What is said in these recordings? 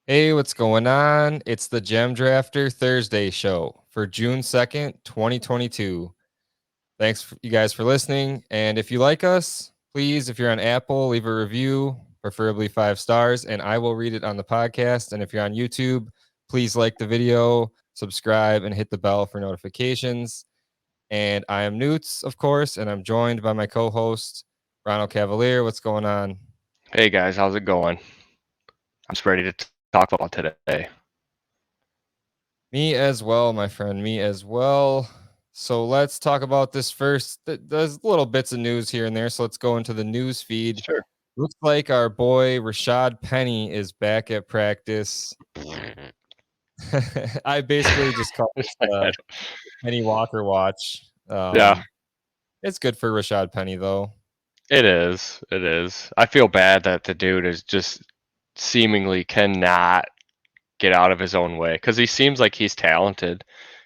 Hey, what's going on? It's the Gem Drafter Thursday show for June 2nd, 2022. Thanks you guys for listening. And if you like us, please, if you're on Apple, leave a review, preferably 5 stars, and I will read it on the podcast. And if you're on YouTube, please like the video, subscribe, and hit the bell for notifications. And I am Newts, of course, and I'm joined by my co host, Ronald Cavalier. What's going on? Hey guys, how's it going? I'm just ready to talk football today. Me as well, my friend. Me as well. So let's talk about this first. There's little bits of news here and there. So let's go into the news feed. Sure. Looks like our boy Rashad Penny is back at practice. I basically just call it Penny Walker watch. Yeah, It's good for Rashad Penny though. it is. It is. I feel bad that the dude is just seemingly cannot get out of his own way because he seems like he's talented,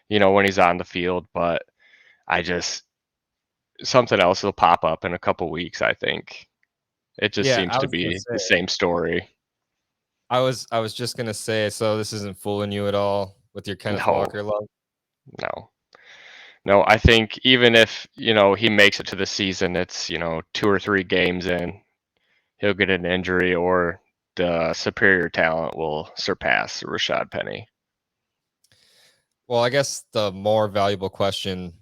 when he's on the field, but I just something else will pop up in a couple weeks, I think. It just Yeah, seems I to was gonna be say. the same story. I was just gonna say. So this isn't fooling you at all with your Kenneth No, Walker love. no. No, I think even if, he makes it to the season, it's, 2 or 3 games in, he'll get an injury or the superior talent will surpass Rashad Penny. Well, I guess the more valuable question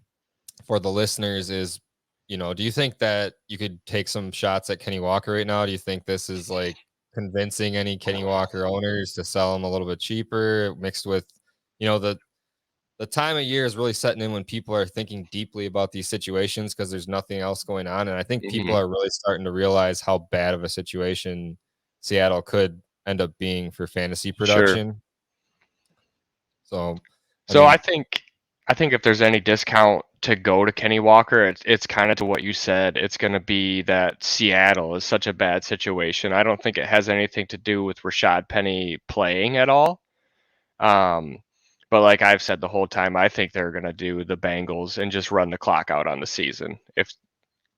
for the listeners is, do you think that you could take some shots at Kenny Walker right now? Do you think this is like convincing any Kenny Walker owners to sell him a little bit cheaper, mixed with, the time of year is really setting in when people are thinking deeply about these situations because there's nothing else going on, and I think people Hmm. are really starting to realize how bad of a situation Seattle could end up being for fantasy Sure. production. So, I So I mean, think I think if there's any discount to go to Kenny Walker, it's kind of to what you said. It's going to be that Seattle is such a bad situation. I don't think it has anything to do with Rashad Penny playing at all. Um, but like I've said the whole time, I think they're going to do the Bengals and just run the clock out on the season. If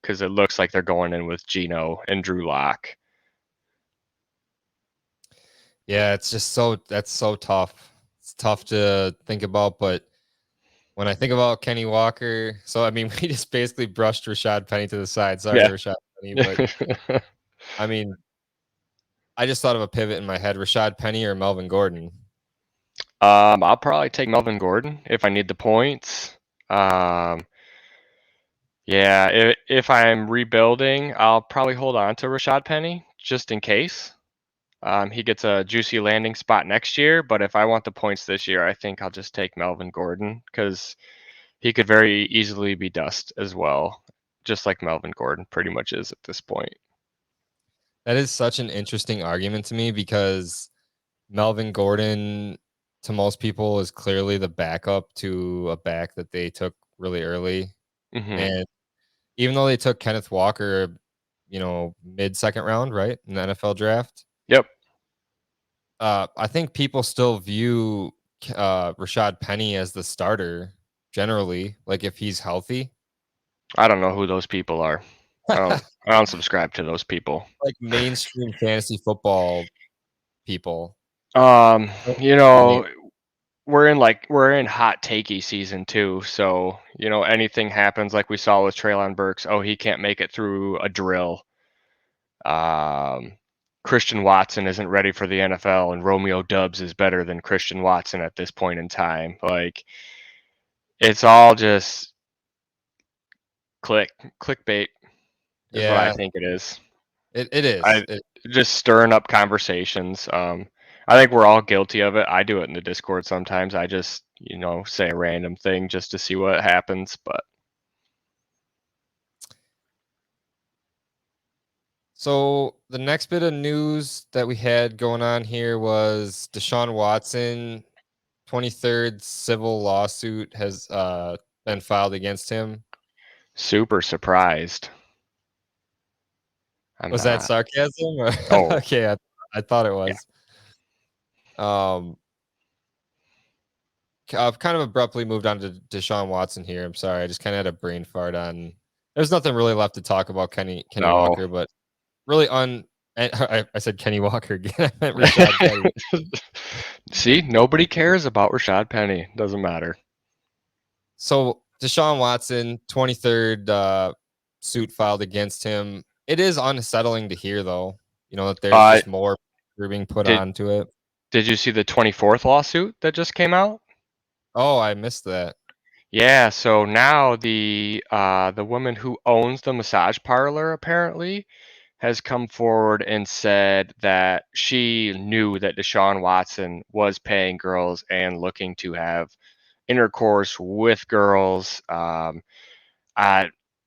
because it looks like they're going in with Geno and Drew Lock. yeah, it's just that's so tough. It's tough to think about, but when I think about Kenny Walker, so I mean, we just basically brushed Rashad Penny to the side. Sorry, Yeah. Rashad Penny, but I mean, I just thought of a pivot in my head: Rashad Penny or Melvin Gordon. I'll probably take Melvin Gordon if I need the points. Um, yeah, if I'm rebuilding, I'll probably hold on to Rashad Penny just in case. He gets a juicy landing spot next year, but if I want the points this year, I think I'll just take Melvin Gordon because he could very easily be dust as well, just like Melvin Gordon pretty much is at this point. That is such an interesting argument to me because Melvin Gordon, to most people, is clearly the backup to a back that they took really early, Hmm. and even though they took Kenneth Walker, mid second round, right, in the NFL draft. Yep. I think people still view Rashad Penny as the starter generally, like if he's healthy, I don't know who those people are. I don't. I don't subscribe to those people. like mainstream fantasy football people. Um, you I mean, know, we're in hot takey season too, so anything happens like we saw with Traylon Burks. Oh, he can't make it through a drill. Um, Christian Watson isn't ready for the NFL, and Romeo Dubs is better than Christian Watson at this point in time. Like it's all just clickbait is what I yeah, think it is. it is. I just stirring up conversations. I think we're all guilty of it. I do it in the Discord sometimes. I just, say a random thing just to see what happens. But So the next bit of news that we had going on here was Deshaun Watson, 23rd civil lawsuit has been filed against him. super surprised. I'm Was that not. sarcasm? Oh, Okay, I thought it yeah. was. Um, I've kind of abruptly moved on to Deshaun Watson here. I'm sorry, I just kind of had a brain fart on. There's nothing really left to talk about Kenny No. Walker, but really And I said Kenny Walker again. I meant Rashad Penny. See, nobody cares about Rashad Penny. Doesn't matter. So Deshaun Watson, 23rd suit filed against him. It is unsettling to hear, though, that there's Uh, just more being put did onto it. did you see the 24th lawsuit that just came out? Oh, I missed that. Yeah, so now the woman who owns the massage parlor apparently has come forward and said that she knew that Deshaun Watson was paying girls and looking to have intercourse with girls. Uh,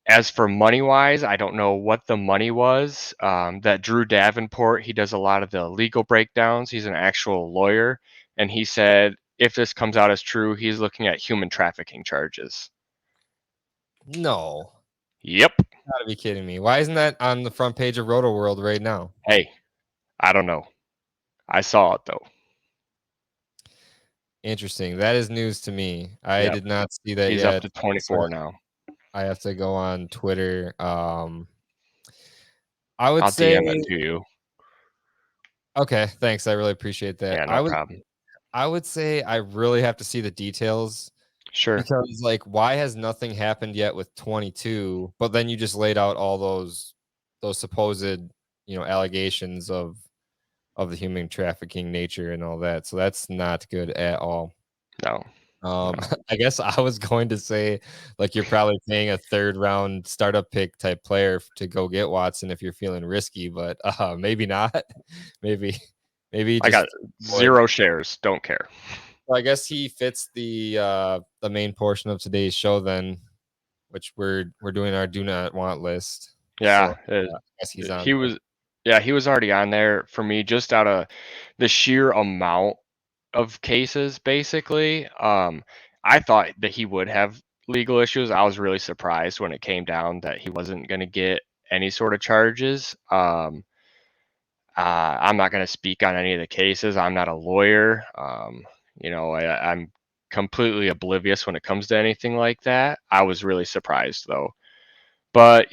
as for money wise, I don't know what the money was. That Drew Davenport, he does a lot of the legal breakdowns. He's an actual lawyer, and he said if this comes out as true, he's looking at human trafficking charges. No, Yep. gotta be kidding me. Why isn't that on the front page of Roto World right now? Hey, I don't know. I saw it though. Interesting. That is news to me. I Yep. did not see that He's up yet. to So 24 now. I have to go on Twitter. I would I'll say, DM it to you. okay, thanks. I really appreciate that. Yeah, no problem. I would say I really have to see the details Sure. because, like, why has nothing happened yet with 22? But then you just laid out all those supposed, allegations of the human trafficking nature and all that. So that's not good at all. No. No. I guess I was going to say, like, you're probably paying a third round startup pick type player to go get Watson if you're feeling risky, but maybe not. maybe, maybe I got just avoid. 0 shares. Don't care. Well, I guess he fits the main portion of today's show then, which we're doing our do not want list. So Yeah, I guess he's on he there. was yeah, he was already on there for me just out of the sheer amount of cases basically. I thought that he would have legal issues. I was really surprised when it came down that he wasn't going to get any sort of charges. I'm not going to speak on any of the cases. I'm not a lawyer. I'm completely oblivious when it comes to anything like that. I was really surprised though. But,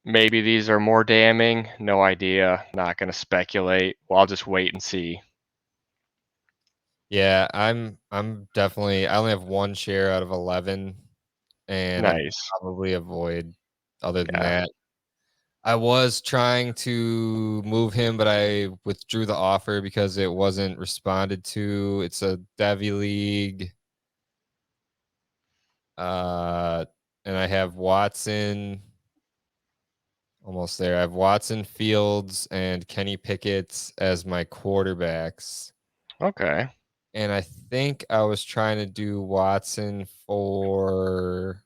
maybe these are more damning. No idea. Not going to speculate. Well, I'll just wait and see. Yeah, I'm definitely I only have one share out of 11 and I'd Nice. probably avoid other than Yeah. that. I was trying to move him, but I withdrew the offer because it wasn't responded to. It's a Devy league. Uh, and I have Watson almost there. I have Watson, Fields, and Kenny Pickett as my quarterbacks. Okay. And I think I was trying to do Watson for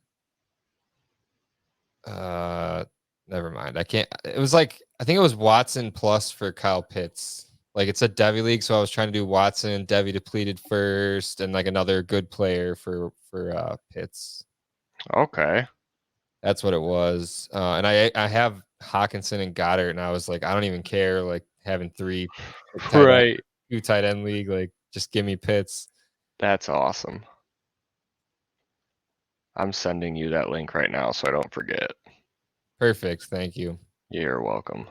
uh never mind. I can't it was like I think it was Watson plus for Kyle Pitts. Like it's a Devy league, so I was trying to do Watson and Devy depleted first and like another good player for Pitts. Okay. That's what it was. And I have Hawkinson and Goddard, and I was like, I don't even care like having three tight end, Right. two tight end league. Like just give me Pitts. That's awesome. I'm sending you that link right now so I don't forget. Perfect. Thank you. You're welcome.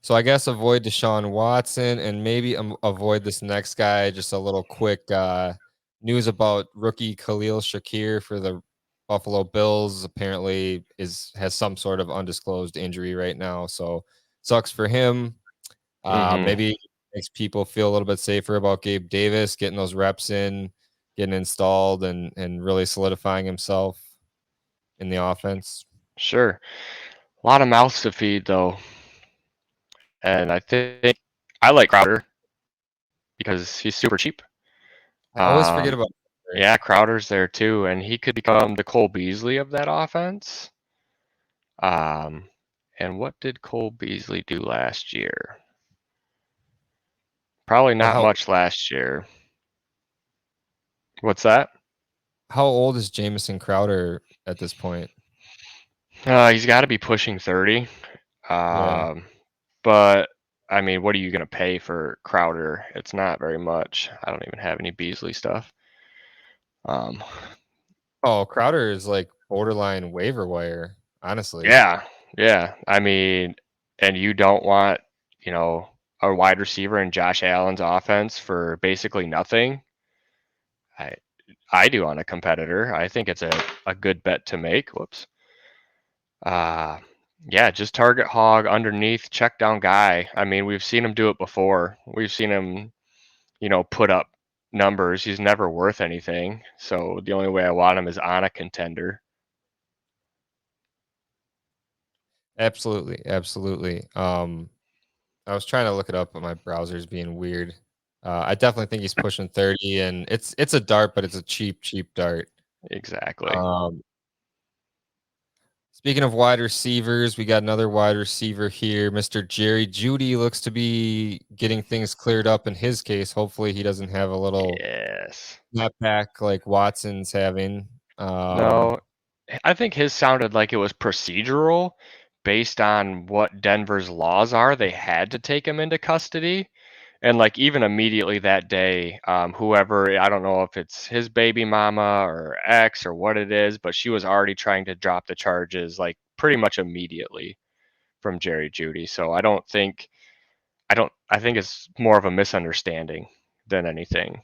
So I guess avoid Deshaun Watson and maybe avoid this next guy. Just a little quick news about rookie Khalil Shakir for the Buffalo Bills. Apparently has some sort of undisclosed injury right now, so sucks for him. Mhm. Maybe makes people feel a little bit safer about Gabe Davis getting those reps in, getting installed, and really solidifying himself in the offense. Sure. A lot of mouths to feed though. And I think I like Crowder because he's super cheap. I always forget Um about. yeah, Crowder's there too and he could become the Cole Beasley of that offense. Um and what did Cole Beasley do last year? Probably Well, not much last year. What's that? how old is Jamison Crowder at this point? He's got to be pushing 30. Yeah. Um, but I mean, what are you going to pay for Crowder? It's not very much. I don't even have any Beasley stuff. Um, Oh, Crowder is like borderline waiver wire, honestly. yeah, yeah. I mean, and you don't want, you know, a wide receiver in Josh Allen's offense for basically nothing, I I do on a competitor. I think it's a good bet to make. Whoops. Uh yeah, just target hog underneath, check down guy. I mean, we've seen him do it before. We've seen him, put up numbers. He's never worth anything. So the only way I want him is on a contender. Absolutely, absolutely. I was trying to look it up, but my browser's being weird. I definitely think he's pushing 30, and it's a dart, but it's a cheap, cheap dart. Exactly. Um, Speaking of wide receivers, we got another wide receiver here. Mr. Jerry Judy looks to be getting things cleared up in his case. Hopefully, he doesn't have a little Yes. snapback like Watson's having. No, I think his sounded like it was procedural based on what Denver's laws are. They had to take him into custody. And like even immediately that day, whoever, I don't know if it's his baby mama or ex or what it is, but she was already trying to drop the charges like pretty much immediately from Jerry Judy. So I think it's more of a misunderstanding than anything.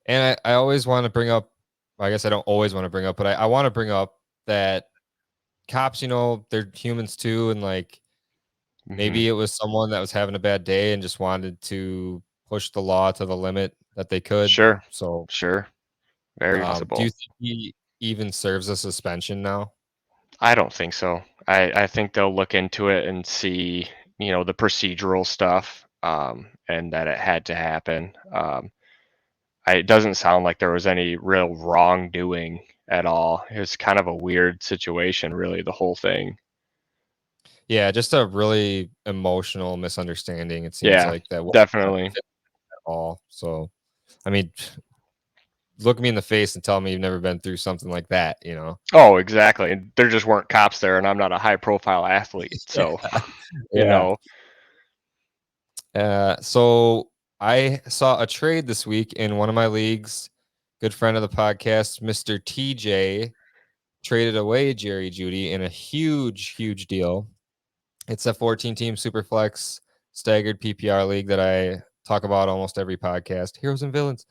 And I always want to bring up, I guess I don't always want to bring up, but I want to bring up that cops, they're humans too. And like Hmm. maybe it was someone that was having a bad day and just wanted to push the law to the limit that they could. Sure. So, Sure. Very do you possible. think he even serves a suspension now? I don't think so. I think they'll look into it and see, the procedural stuff, and that it had to happen. It doesn't sound like there was any real wrongdoing at all. It was kind of a weird situation, really, the whole thing. Yeah, just a really emotional misunderstanding. It seems Yeah, like that wasn't definitely. fit at all. So, I mean, look me in the face and tell me you've never been through something like that. Oh, exactly. There just weren't cops there, and I'm not a high profile athlete. So, you Yeah. know, So I saw a trade this week in one of my leagues. Good friend of the podcast, Mr. TJ, traded away Jerry Judy in a huge, huge deal. It's a 14-team Superflex staggered PPR league that I talk about almost every podcast, Heroes and Villains.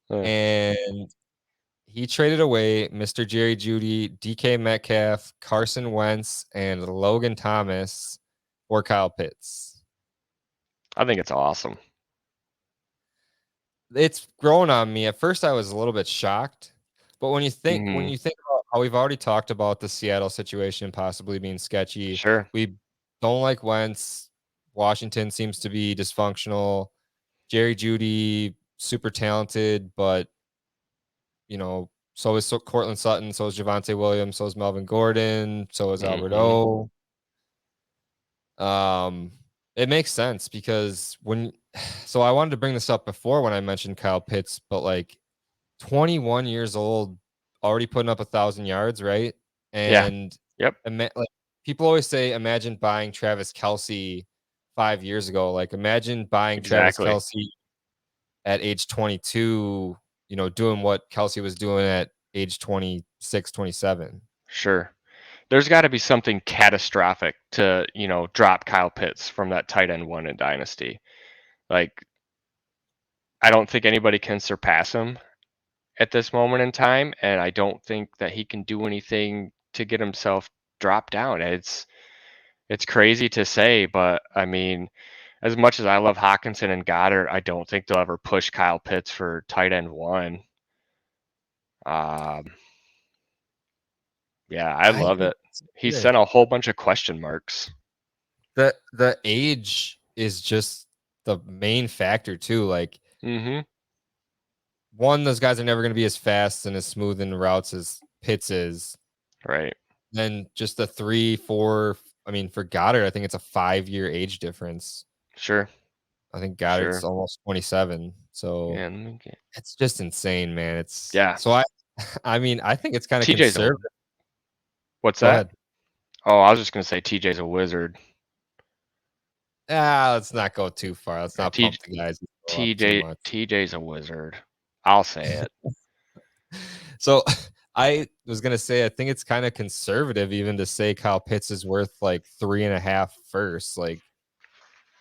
uh, And he traded away Mr. Jerry Judy, DK Metcalf, Carson Wentz, and Logan Thomas for Kyle Pitts. I think it's awesome. It's grown on me. At first, I was a little bit shocked, but when Hmm. you think about how we've already talked about the Seattle situation possibly being sketchy, Sure. we don't like Wentz. Washington seems to be dysfunctional. Jerry Judy, super talented, but so is Cortland Sutton, so is Javonte Williams, so is Melvin Gordon, so is Albert Hmm. O. Um, it makes sense because so I wanted to bring this up before when I mentioned Kyle Pitts, but like 21 years old, already putting up 1,000 yards, right? Yeah. And Yep. like people always say, imagine buying Travis Kelsey 5 years ago. Like imagine buying Travis Exactly. Kelsey at age 22, doing what Kelsey was doing at age 26, 27. Sure. There's got to be something catastrophic to, drop Kyle Pitts from that tight end one in Dynasty. Like, I don't think anybody can surpass him at this moment in time, and I don't think that he can do anything to get himself dropped down. It's crazy to say, but I mean, as much as I love Hawkinson and Goddard, I don't think they'll ever push Kyle Pitts for tight end one. Um, yeah, I I love think it. it's He good. sent a whole bunch of question marks. The age is just the main factor too. Like Hmm. one, those guys are never going to be as fast and as smooth in routes as Pitts is. Right. Then just the 3, 4. I mean, for Goddard, I think it's a 5-year age difference. Sure. I think Goddard's Sure. almost 27. So Yeah. Let me get. it's just insane, man. It's Yeah. so I mean, I think it's kind of TJ's a. conservative. What's Go that? ahead. Oh, I was just gonna say TJ's a wizard. Let's not go too far. Let's Yeah, not pump the guys up too much. TJ's a wizard. I'll say it. So I was gonna say I think it's kind of conservative even to say Kyle Pitts is worth like 3.5 firsts. Like,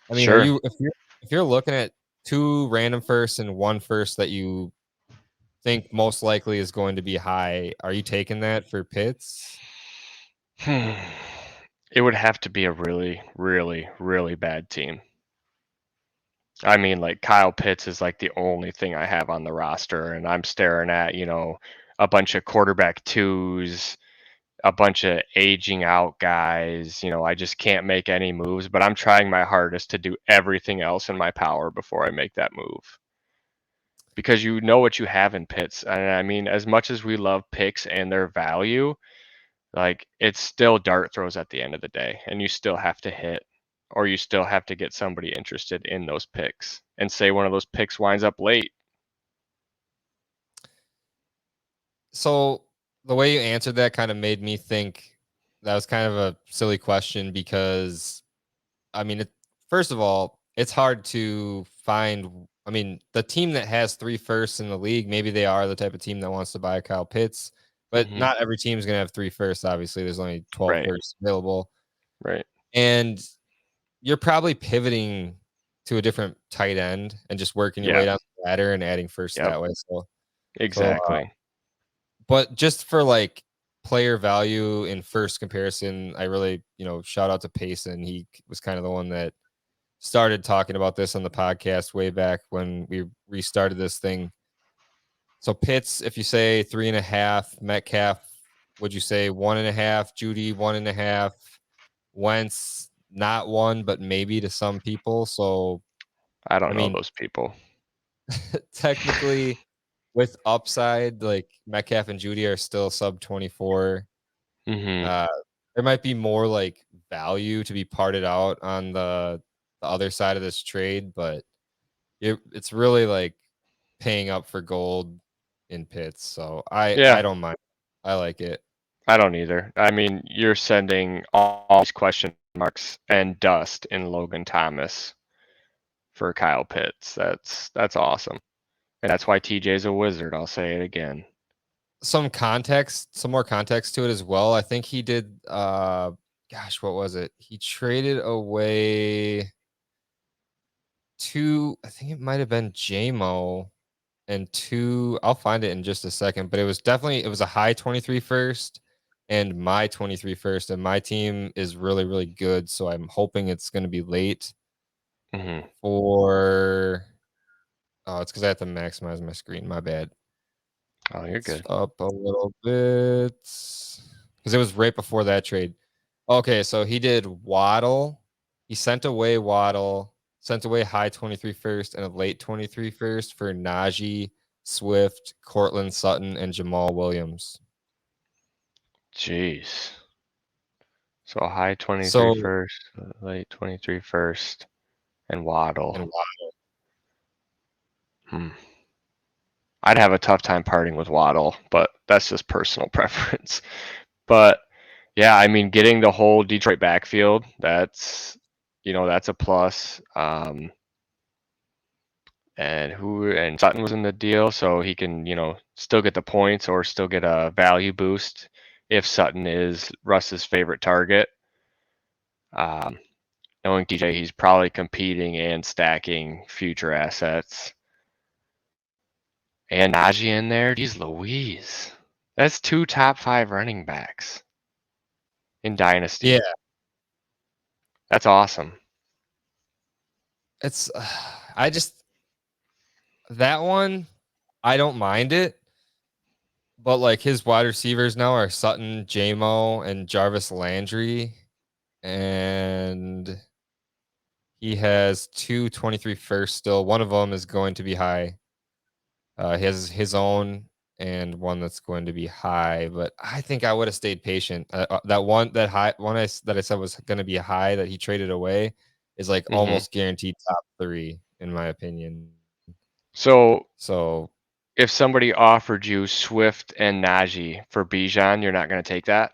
I mean, are Sure. you if you're looking at two random firsts and one first that you think most likely is going to be high, are you taking that for Pitts? It would have to be a really, really, really bad team. I mean, like Kyle Pitts is like the only thing I have on the roster, and I'm staring at, a bunch of quarterback twos, a bunch of aging out guys. I just can't make any moves, but I'm trying my hardest to do everything else in my power before I make that move. Because you know what you have in Pitts. And I mean, as much as we love picks and their value, like it's still dart throws at the end of the day, and you still have to hit, or you still have to get somebody interested in those picks. And say one of those picks winds up late. So the way you answered that kind of made me think that was kind of a silly question because I mean, first of all, it's hard to find. I mean, the team that has three firsts in the league, maybe they are the type of team that wants to buy Kyle Pitts, but Hmm. not every team is going to have three firsts. Obviously, there's only 12 Right, firsts available. right. And you're probably pivoting to a different tight end and just working your way Yeah, down the ladder and adding first yep, that way. So, exactly. but just for like player value in first comparison, I really, shout out to Payson. He was kind of the one that started talking about this on the podcast way back when we restarted this thing. So Pitts, if you say 3.5, Metcalf, would you say 1.5, Judy 1.5, Wentz not one, but maybe to some people. So I don't I know mean, those people. technically with upside, like Metcalf and Judy are still sub 24. Hmm. Uh, there might be more like value to be parted out on the other side of this trade, but it's really like paying up for gold in pits. So I Yeah, don't mind. I like it. I don't either. I mean, you're sending all these question marks and dust in Logan Thomas for Kyle Pitts. That's awesome. And that's why TJ's a wizard. I'll say it again. Some more context to it as well. I think he did gosh, what was it? He traded away two, I think it might have been JMO and two, I'll find it in just a second, but it was a high 23 first and my 23 first, and my team is really, really good. So I'm hoping it's going to be late Hmm. for, oh, it's because I have to maximize my screen. My bad. Oh, you're It's good. up a little bit because it was right before that trade. Okay, so he did Waddle. He sent away Waddle, sent away high 23 first and a late 23 first for Najee, Swift, Cortland Sutton, and Jamal Williams. Jeez. So a high 23 So, first, late 23 first, and Waddle. and Hmm. I'd have a tough time parting with Waddle, but that's just personal preference. But yeah, I mean, getting the whole Detroit backfield, that's a plus. And Sutton was in the deal, so he can, still get the points or still get a value boost if Sutton is Russ's favorite target. Um, Knowing DJ, he's probably competing and stacking future assets. And Najee in there, geez Louise. That's two top 5 running backs in yeah, Dynasty. That's awesome. it's I just that one I don't mind it, but like his wide receivers now are Sutton, JMO, and Jarvis Landry, and he has two 23 first still. One of them is going to be high. He has his own and one that's going to be high, but I think I would have stayed patient. That high one that I said was going to be high that he traded away is like Hmm. almost guaranteed top 3 in my opinion. So So, if somebody offered you Swift and Najee for Bijan, you're not going to take that?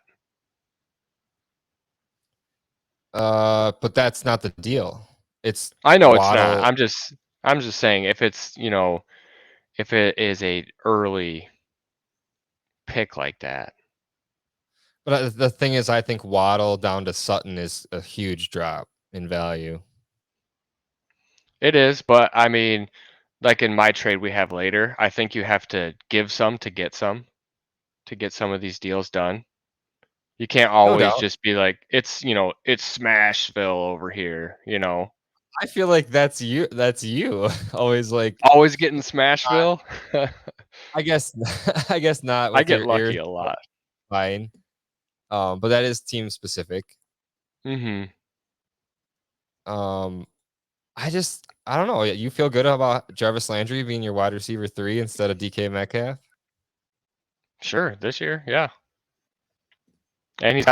but that's not the deal. It's I know it's not. Waddle. I'm just saying if it's, if it is a early pick like that. But the thing is, I think Waddle down to Sutton is a huge drop in value. It is, but I mean, like in my trade we have later, I think you have to give some to get some of these deals done. You can't No always doubt. just be like, it's Smashville over here, I feel like that's you. That's you. Always like, Always getting Smashville. I guess, I guess not I with get your lucky ears a lot. fine. But that is team specific. Mhm. Um, I don't know. You feel good about Jarvis Landry being your wide receiver 3 instead of DK Metcalf? Sure, this year, yeah. And Wow. he's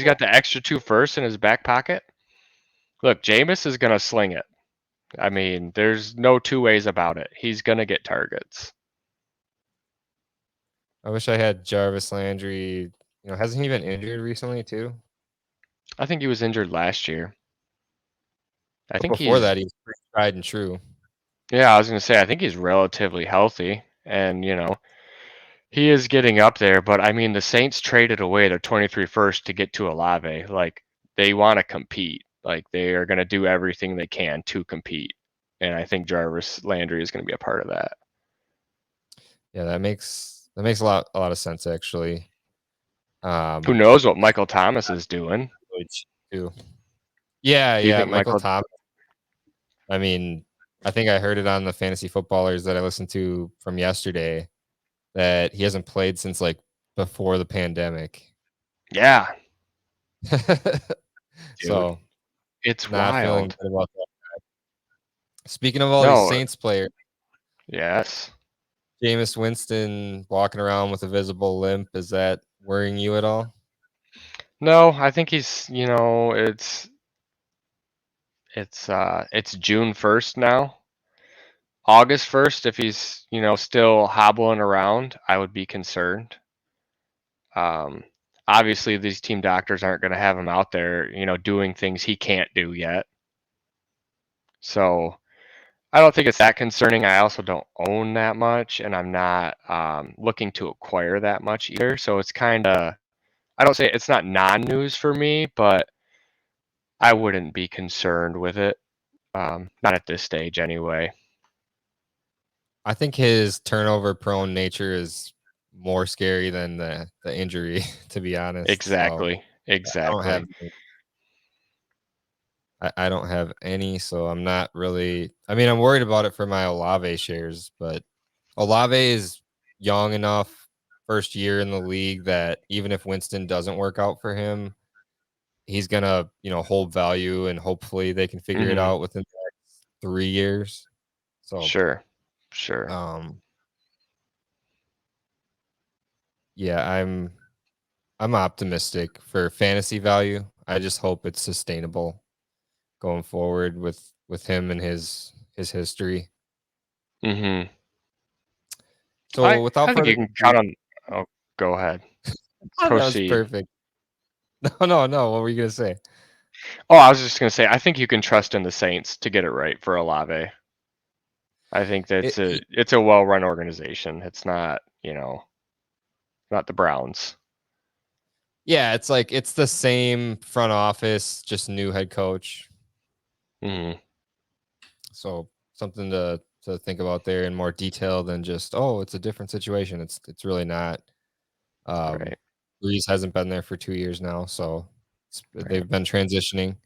got the extra 2 firsts in his back pocket. Look, Jameis is gonna sling it. I mean, there's no two ways about it. He's gonna get targets. I wish I had Jarvis Landry. Hasn't he been injured recently too? I think he was injured last year. I But think before he's that, he was pretty tried and true. Yeah, I was gonna say I think he's relatively healthy, and he is getting up there. But I mean, the Saints traded away their 23 first to get to Olave. Like they want to compete. Like they are gonna do everything they can to compete, and I think Jarvis Landry is gonna be a part of that. Yeah, that makes a lot of sense actually. Who Um, knows what Michael Thomas is doing? really cheap, too. Yeah, Do you yeah, think Michael Michael? Thomas. I mean, I think I heard it on the fantasy footballers that I listened to from yesterday that he hasn't played since like before the pandemic. Yeah, dude, So it's not feeling wild. good about that. Speaking of all these No, Saints players, yes. Jameis Winston walking around with a visible limp, is that worrying you at all? No, I think he's, it's June 1st now. August 1st, if he's, still hobbling around, I would be concerned. Um, Obviously, these team doctors aren't going to have him out there, doing things he can't do yet. So I don't think it's that concerning. I also don't own that much, and I'm not looking to acquire that much either. So it's kind of, I don't say it's not non-news for me, but I wouldn't be concerned with it. Not at this stage, anyway. I think his turnover prone nature is more scary than the injury, to be honest. So Exactly. I don't have Exactly. any. I don't have any, so I'm not really. I mean, I'm worried about it for my Olave shares, but Olave is young enough, first year in the league, that even if Winston doesn't work out for him, he's gonna, hold value, and hopefully they can figure it Hmm. out within the next 3 years. So, Sure. Sure. um, yeah, I'm optimistic for fantasy value. I just hope it's sustainable going forward with him and his history. Hmm. So I without think further you can ado, count on. Oh, go ahead. that was Proceed. perfect. No, no, no. What were you gonna say? Oh, I was just gonna say, I think you can trust in the Saints to get it right for Olave. I think It, it's a well-run organization. It's not, not the Browns. yeah, it's like it's the same front office, just new head coach. Hmm. So something to think about there in more detail than just, oh, it's a different situation. It's really not. Um, Right. Breeze hasn't been there for 2 years now, so Right. they've been transitioning.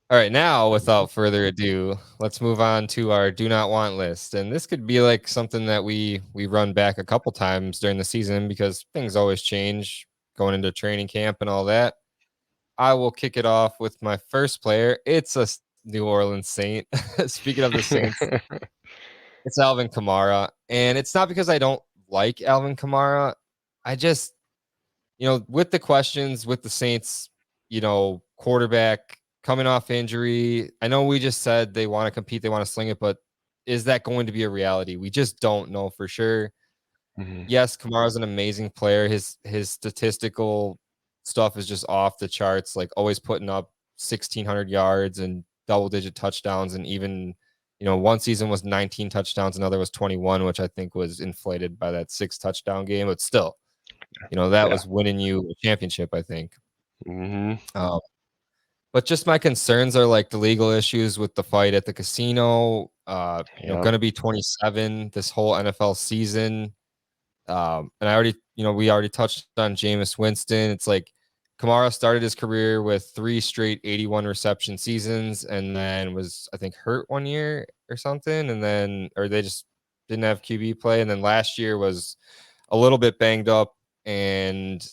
All right, now without further ado, let's move on to our do not want list. And this could be like something that we run back a couple times during the season because things always change going into training camp and all that. I will kick it off with my first player. It's a New Orleans Saint. Speaking of the Saints, it's Alvin Kamara. And it's not because I don't like Alvin Kamara. I just, with the questions with the Saints, quarterback coming off injury. I know we just said they want to compete, they want to sling it, but is that going to be a reality? We just don't know for sure. Hmm. Yes, Kamara's an amazing player. His statistical stuff is just off the charts, like always putting up 1,600 yards and double digit touchdowns and even one season was 19 touchdowns, another was 21, which I think was inflated by that 6 touchdown game. But still, that Yeah. was winning you a championship, I think. Mm-hmm. But just my concerns are like the legal issues with the fight at the casino. Yep. Going to be 27 this whole NFL season. And I already, we already touched on Jameis Winston. It's like Kamara started his career with 3 straight 81 reception seasons, and then was, I think, hurt one year or something, and then or they just didn't have QB play, and then last year was a little bit banged up, and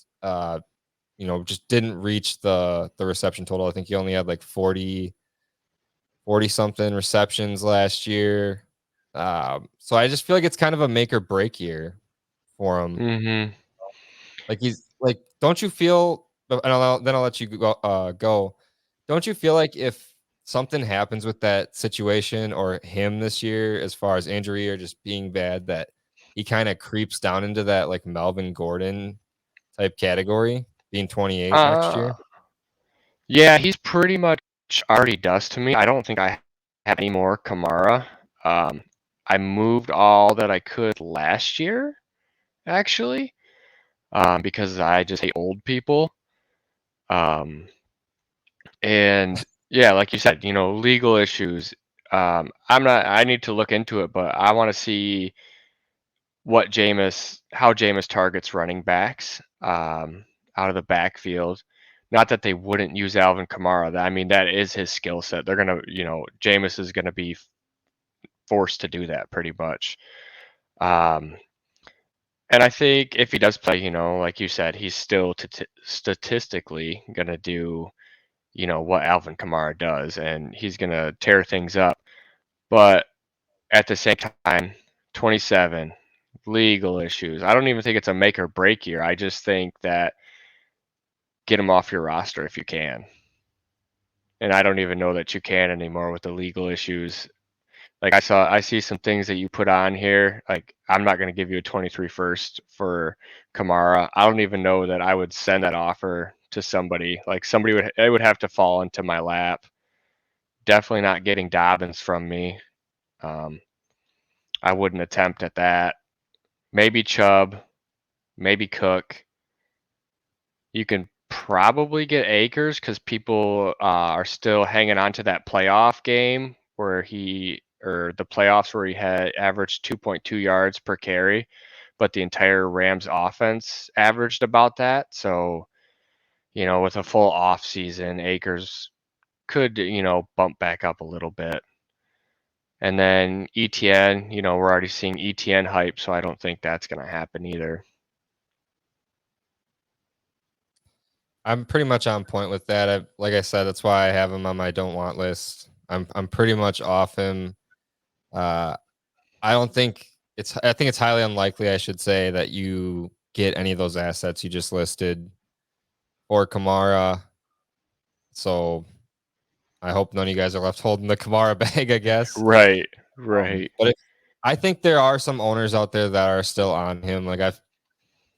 just didn't reach the reception total. I think he only had like 40 something receptions last year. So I just feel like it's kind of a make or break year for him. Mm-hmm. Like he's like, don't you feel? And then I'll let you go. Don't you feel like if something happens with that situation or him this year, as far as injury or just being bad, that he kind of creeps down into that like Melvin Gordon type category, being 28 next year? Yeah, he's pretty much already dust to me. I don't think I have any more Kamara. I moved all that I could last year, actually, because I just hate old people. And yeah, like you said, legal issues. I need to look into it, but I want to see how Jameis targets running backs out of the backfield. Not that they wouldn't use Alvin Kamara. I mean, that is his skill set. They're gonna, Jameis is gonna be forced to do that pretty much. Um, and I think if he does play, like you said, he's still statistically gonna do, what Alvin Kamara does, and he's gonna tear things up. But at the same time, 27 legal issues. I don't even think it's a make or break year. I just think that get him off your roster if you can. And I don't even know that you can anymore with the legal issues. Like I see some things that you put on here. Like I'm not going to give you a 23 first for Kamara. I don't even know that I would send that offer to somebody. Like it would have to fall into my lap. Definitely not getting Dobbins from me. I wouldn't attempt at that. Maybe Chubb, maybe Cook. You can probably get Akers because people are still hanging on to that playoff game where the playoffs where he had averaged 2.2 yards per carry, but the entire Rams offense averaged about that. So, with a full off season, Akers could, bump back up a little bit. And then ETN, we're already seeing ETN hype, so I don't think that's going to happen either. I'm pretty much on point with that. Like I said, that's why I have him on my don't want list. I'm pretty much off him. I don't think I think it's highly unlikely, I should say, that you get any of those assets you just listed or Kamara. So I hope none of you guys are left holding the Kamara bag, I guess. Right. But I think there are some owners out there that are still on him. Like I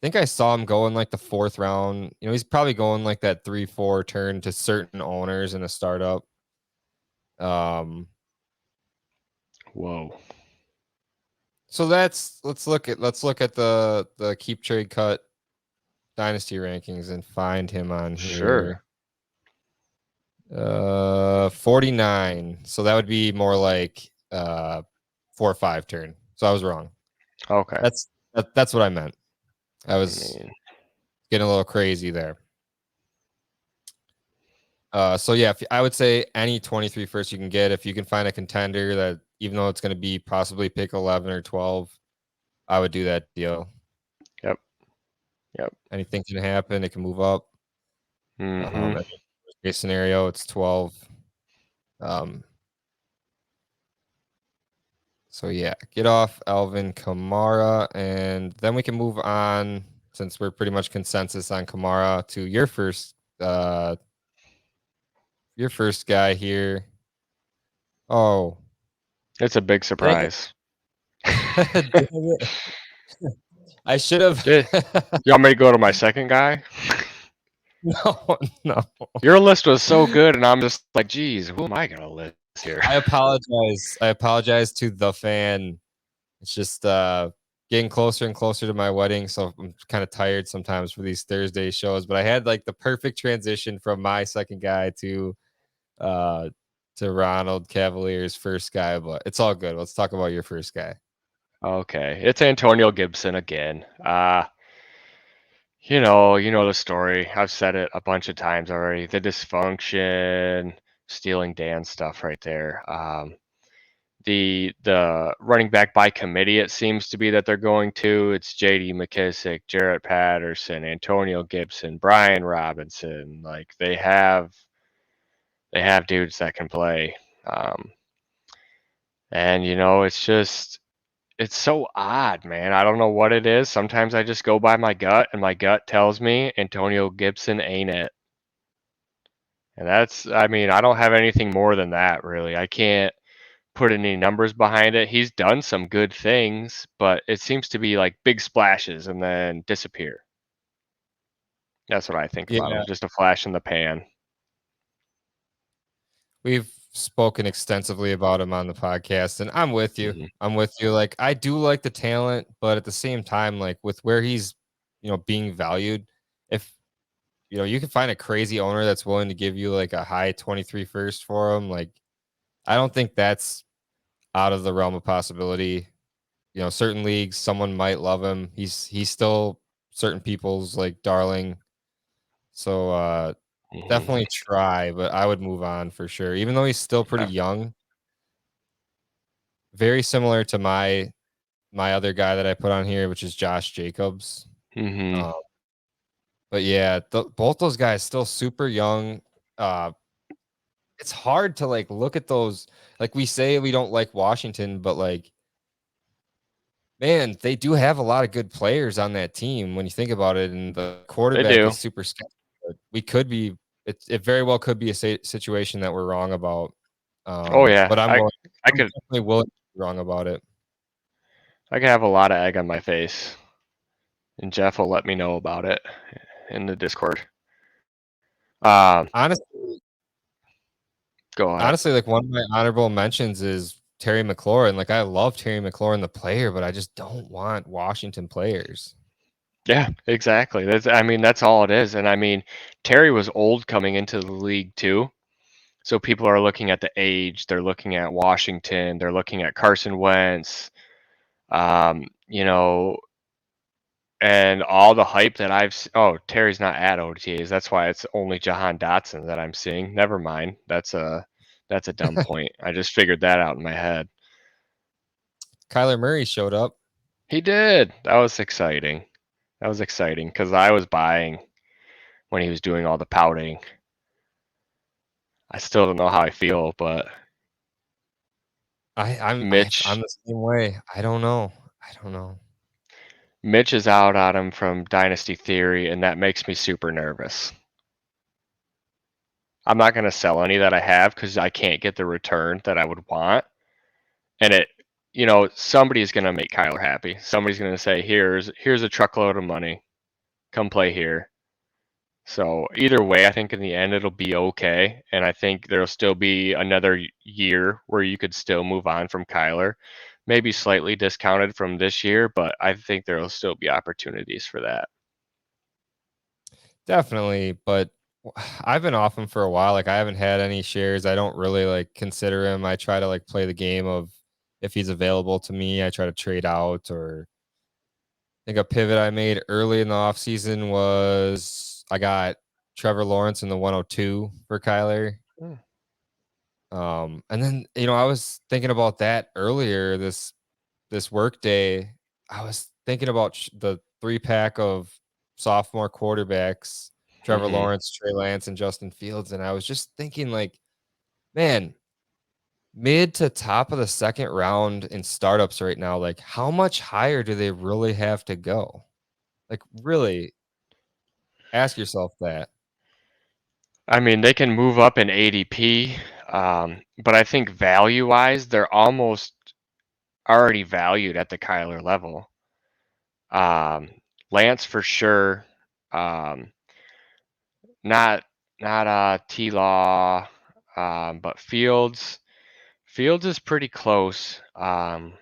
think I saw him go in like the 4th round. He's probably going like that 3-4 turn to certain owners in a startup. Whoa. So let's look at the keep trade cut dynasty rankings and find him on here. Sure. 49. So that would be more like 4 or 5 turn. So I was wrong. Okay. That's what I meant. I was getting a little crazy there. So yeah, I would say any 23 first you can get. If you can find a contender that, even though it's going to be possibly pick 11 or 12, I would do that deal. Yep. Anything can happen. It can move up. Mm-hmm. Case scenario, it's 12. So yeah, get off Alvin Kamara, and then we can move on, since we're pretty much consensus on Kamara, to your first guy here. Oh, It's a big surprise. I should have. You want me to go to my second guy? No. Your list was so good, and I'm just like, geez, who am I gonna list? year. I apologize. I apologize to the fan. It's just getting closer and closer to my wedding, so I'm kind of tired sometimes for these Thursday shows. But I had like the perfect transition from my second guy uh to Ronald Cavalier's first guy, but it's all good. Let's talk about your first guy. Okay, it's Antonio Gibson again. You know the story. I've said it a bunch of times already. The dysfunction, stealing Dan stuff right there. The running back by committee, it seems to be that they're going to. It's J.D. McKissick, Jarrett Patterson, Antonio Gibson, Brian Robinson. Like they have dudes that can play. Um, and it's so odd, man. I don't know what it is. Sometimes I just go by my gut, and my gut tells me Antonio Gibson ain't it. And I mean, I don't have anything more than that, really. I can't put any numbers behind it. He's done some good things, but it seems to be like big splashes and then disappear. That's what I think about Yeah, him. Just a flash in the pan. we've spoken extensively about him on the podcast, and I'm with you. Hmm. I'm with you. Like I do like the talent, but at the same time, like with where he's, being valued, if you can find a crazy owner that's willing to give you like a high 23 first for him, like I don't think that's out of the realm of possibility. Certain leagues, someone might love him. He's still certain people's like darling. So Hmm. definitely try, but I would move on for sure. Even though he's still pretty Yeah. young, very similar to my other guy that I put on here, which is Josh Jacobs. Hmm. Um, but yeah, both those guys still super young. Uh, it's hard to like look at those. Like we say we don't like Washington, but like man, they do have a lot of good players on that team when you think about it, and the They quarterback do. is super skilled. We could be it very well could be a situation that we're wrong about. Oh yeah. But I I'm could definitely willing to be wrong about it. I could have a lot of egg on my face, and Jeff will let me know about it in the Discord. Um, Honestly, Go ahead. honestly, like one of my honorable mentions is Terry McLaurin. Like I love Terry McLaurin, the player, but I just don't want Washington players. Yeah, exactly. That's all it is. And I mean, Terry was old coming into the league too. So people are looking at the age, they're looking at Washington, they're looking at Carson Wentz, um, you know, and all the hype that oh, Terry's not at OTAs. That's why it's only Jahan Dotson that I'm seeing. Never mind. That's a dumb point. I just figured that out in my head. Kyler Murray showed up. He did. That was exciting. That was exciting because I was buying when he was doing all the pouting. I still don't know how I feel, but I'm Mitch the same way. I don't know. I don't know. Mitch is out on him from Dynasty Theory, and that makes me super nervous. I'm not going to sell any that I have because I can't get the return that I would want. And somebody's going to make Kyler happy. Somebody's going to say, here's a truckload of money. Come play here. So either way, I think in the end it'll be okay, and I think there'll still be another year where you could still move on from Kyler, maybe slightly discounted from this year, but I think there'll still be opportunities for that. Definitely, but I've been off him for a while. Like I haven't had any shares. I don't really like consider him. I try to like play the game of if he's available to me, I try to trade out or I think a pivot I made early in the offseason was I got Trevor Lawrence in the 102 for Kyler. Hmm. And then I was thinking about that earlier this work day. I was thinking about the 3 pack of sophomore quarterbacks, Trevor Mhm. Lawrence, Trey Lance, and Justin Fields, and I was just thinking like, man, mid to top of the second round in startups right now, like how much higher do they really have to go? Like really ask yourself that. I mean, they can move up in ADP, but I think value-wise, they're almost already valued at the Kyler level. Um, Lance for sure. Um, not not T Law, but Fields. Fields is pretty close. I'm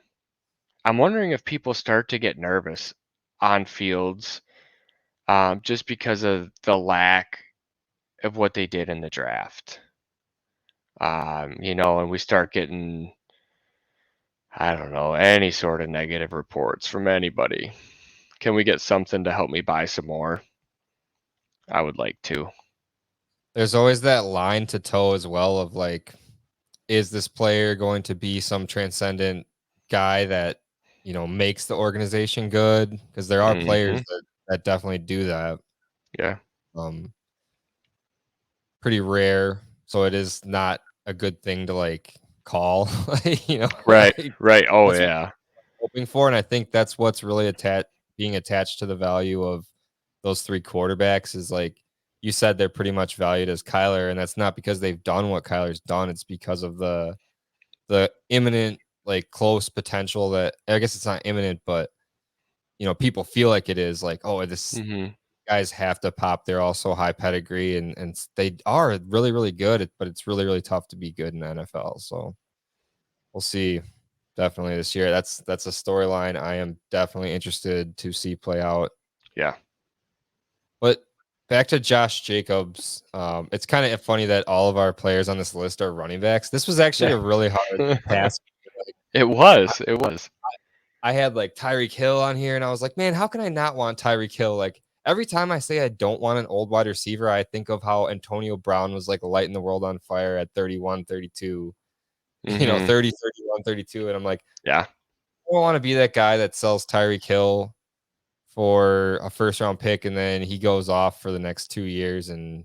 wondering if people start to get nervous on Fields, just because of the lack of what they did in the draft. And we start getting, I don't know, any sort of negative reports from anybody. Can we get something to help me buy some more? I would like to. There's always that line to toe as well of like, is this player going to be some transcendent guy that, makes the organization good? Because there are players Hmm. that definitely do that. Yeah. Um, Pretty rare, so it is not a good thing to like call, Right. like Right. Oh that's what yeah. I'm hoping for, and I think that's what's really being attached to the value of those three quarterbacks is like you said, they're pretty much valued as Kyler, and that's not because they've done what Kyler's done. It's because of the imminent, like close potential that I guess it's not imminent, but people feel like it is like, oh, this Hmm. guys have to pop. They're also high pedigree and they are really, really good, but it's really, really tough to be good in the NFL. So we'll see definitely this year. That's a storyline I am definitely interested to see play out. Yeah. But back to Josh Jacobs, it's kind of funny that all of our players on this list are running backs. This was actually Yeah. a really hard task. Like, It was. It was. I had like Tyreek Hill on here, and I was like, man, how can I not want Tyreek Hill? Like every time I say I don't want an old wide receiver, I think of how Antonio Brown was like lighting the world on fire at 31, 32, Hmm. 30, 31, 32. And I'm like, Yeah. I don't want to be that guy that sells Tyreek Hill for a first round pick and then he goes off for the next 2 years and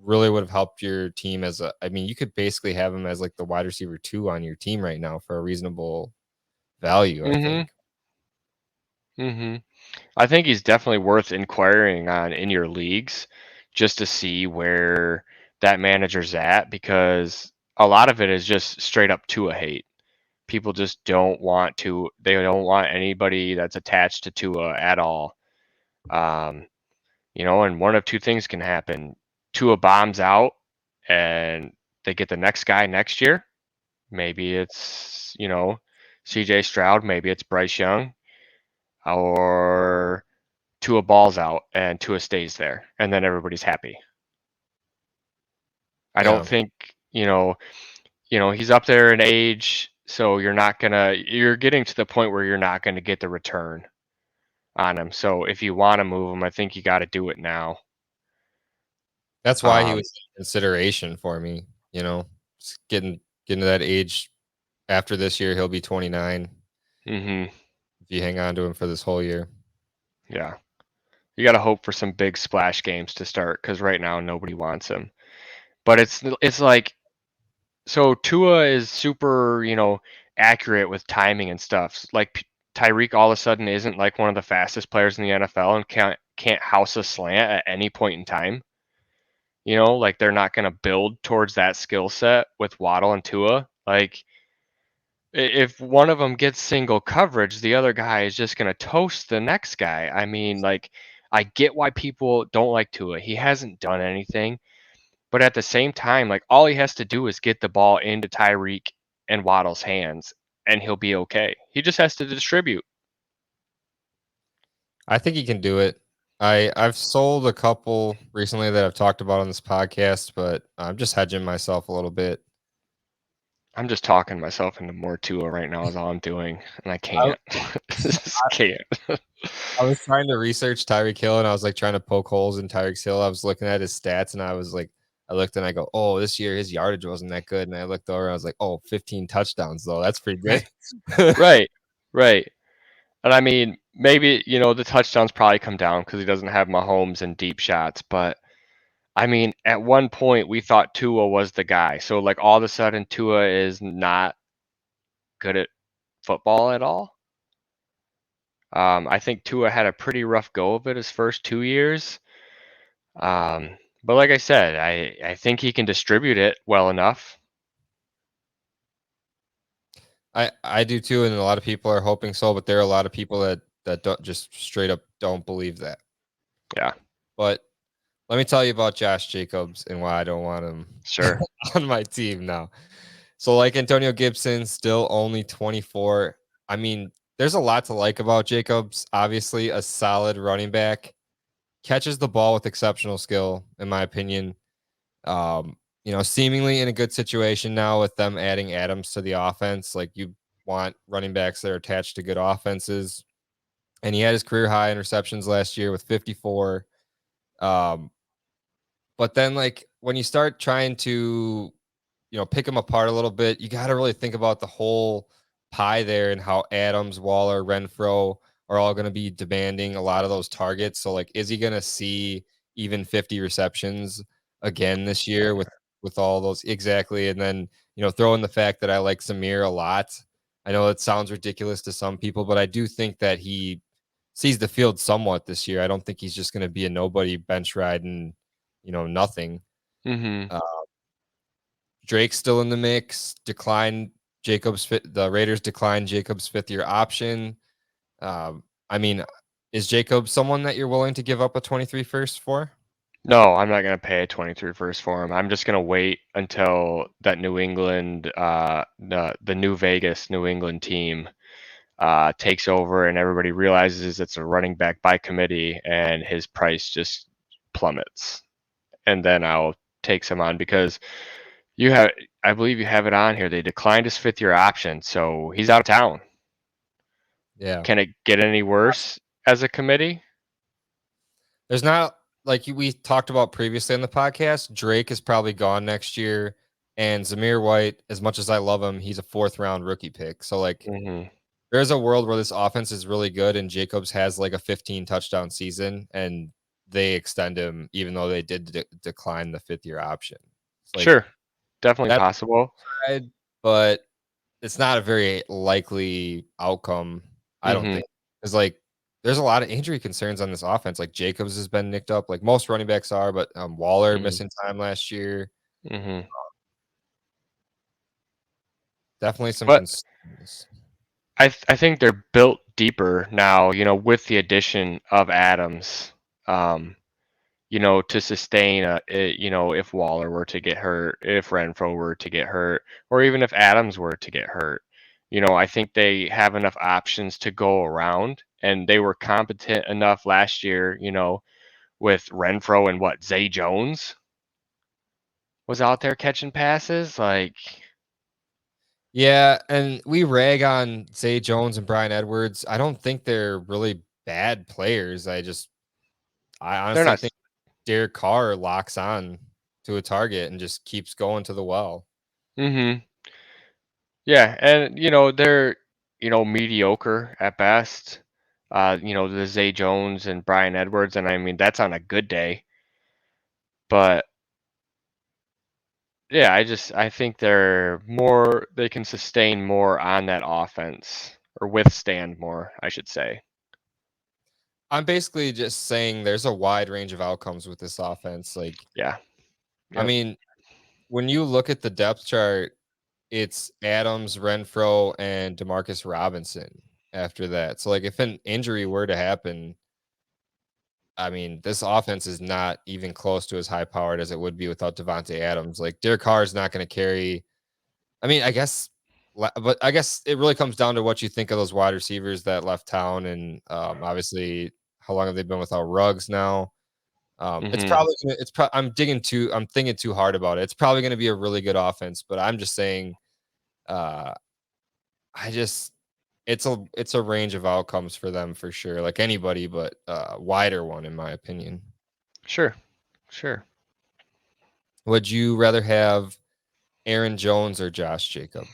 really would have helped your team I mean, you could basically have him as like the wide receiver 2 on your team right now for a reasonable value, I Hmm. think. Hmm. I think he's definitely worth inquiring on in your leagues just to see where that manager's at, because a lot of it is just straight up Tua hate. People just they don't want anybody that's attached to Tua at all. Um, and one of two things can happen. Tua bombs out and they get the next guy next year. Maybe it's, CJ Stroud, maybe it's Bryce Young, or Tua balls out and Tua stays there, and then everybody's happy. I don't Yeah. think, he's up there in age, so you're getting to the point where you're not gonna get the return on him. So if you want to move him, I think you got to do it now. That's why he Um, was in consideration for me, you know. Just getting to that age after this year, he'll be 29 hmm if you hang on to him for this whole year. yeah, you got to hope for some big splash games to start, because right now nobody wants him. But it's like, so Tua is super, accurate with timing and stuff. Like Tyreek all of a sudden isn't like one of the fastest players in the NFL and can't house a slant at any point in time. Like they're not going to build towards that skill set with Waddle and Tua. Like if one of them gets single coverage, the other guy is just going to toast the next guy. I mean, like I get why people don't like Tua. He hasn't done anything. But at the same time, like all he has to do is get the ball into Tyreek and Waddle's hands and he'll be okay. He just has to distribute. I think he can do it. I've sold a couple recently that I've talked about on this podcast, but I'm just hedging myself a little bit. I'm just talking myself into more Tua right now is all I'm doing, and I I, can't. Just can't. I was trying to research Tyreek Hill and I was like trying to poke holes in Tyreek Hill. I was looking at his stats and I was like, I looked and I go, oh, this year his yardage wasn't that good. And I looked over and I was like, oh, 15 touchdowns though. That's pretty good. Right. Right. Right. And I mean, maybe, the touchdowns probably come down because he doesn't have Mahomes and deep shots. But I mean, at one point we thought Tua was the guy. So like all of a sudden Tua is not good at football at all. I think Tua had a pretty rough go of it his first 2 years. But like I said, I think he can distribute it well enough. I do too, and a lot of people are hoping so, but there are a lot of people that don't just straight up don't believe that. Yeah, But let me tell you about Josh Jacobs and why I don't want him sure. on my team now. So like Antonio Gibson, still only 24. I mean, there's a lot to like about Jacobs. Obviously, a solid running back, catches the ball with exceptional skill, in my opinion. Seemingly in a good situation now with them adding Adams to the offense. Like you want running backs that are attached to good offenses. And he had his career high in receptions last year with 54. Um, but then like when you start trying to pick them apart a little bit, you got to really think about the whole pie there and how Adams, Waller, Renfro are all going to be demanding a lot of those targets. So like, is he going to see even 50 receptions again this year with all those exactly? And then throw in the fact that I like Samir a lot. I know it sounds ridiculous to some people, but I do think that he sees the field somewhat this year. I don't think he's just going to be a nobody bench riding, nothing. Mm-hmm. Uh, Drake's still in the mix. The Raiders declined Jacobs' fifth-year option. I mean, is Jacobs someone that you're willing to give up a 23 first for? No, I'm not gonna pay a 23 first for him. I'm just gonna wait until that New England, the New Vegas New England team takes over and everybody realizes it's a running back by committee and his price just plummets. And then I'll take some on because you have, I believe you have it on here. They declined his fifth-year option, so he's out of town. Yeah. Can it get any worse as a committee? There's not like we talked about previously on the podcast, Drake is probably gone next year. And Zamir White, as much as I love him, he's a fourth round rookie pick. So like Hmm. there's a world where this offense is really good and Jacobs has like a 15 touchdown season and they extend him even though they did decline the fifth-year option. It's like Sure, definitely that's possible. tried, but it's not a very likely outcome, I don't Hmm. think. Because like there's a lot of injury concerns on this offense. Like Jacobs has been nicked up, like most running backs are, but Waller Hmm. missing time last year. Hmm. Definitely some But concerns. I think they're built deeper now, with the addition of Adams, um, to sustain if Waller were to get hurt, if Renfro were to get hurt, or even if Adams were to get hurt. I think they have enough options to go around, and they were competent enough last year, with Renfro and Zay Jones was out there catching passes. Like, Yeah, and we rag on Zay Jones and Brian Edwards. I don't think they're really bad players. I they're honestly not. think Derek Carr locks on to a target and just keeps going to the well. Hmm. Yeah, and they're mediocre at best. The Zay Jones and Brian Edwards, and I mean that's on a good day. But yeah, I think they can sustain more on that offense or withstand more, I should say. I'm basically just saying there's a wide range of outcomes with this offense. Like, Yeah. I Yep. mean, when you look at the depth chart, it's Adams, Renfro, and Demarcus Robinson after that. So, like, if an injury were to happen, I mean, this offense is not even close to as high powered as it would be without Devontae Adams. Like, Derek Carr is not going to carry. I mean, but I guess it really comes down to what you think of those wide receivers that left town, and obviously, how long have they been without Ruggs now? It's Hmm. probably gonna I'm thinking too hard about it. It's probably gonna be a really good offense, but I'm just saying, uh, I just it's a range of outcomes for them for sure, like anybody, but wider one in my opinion. Sure. Sure. Would you rather have Aaron Jones or Josh Jacobs?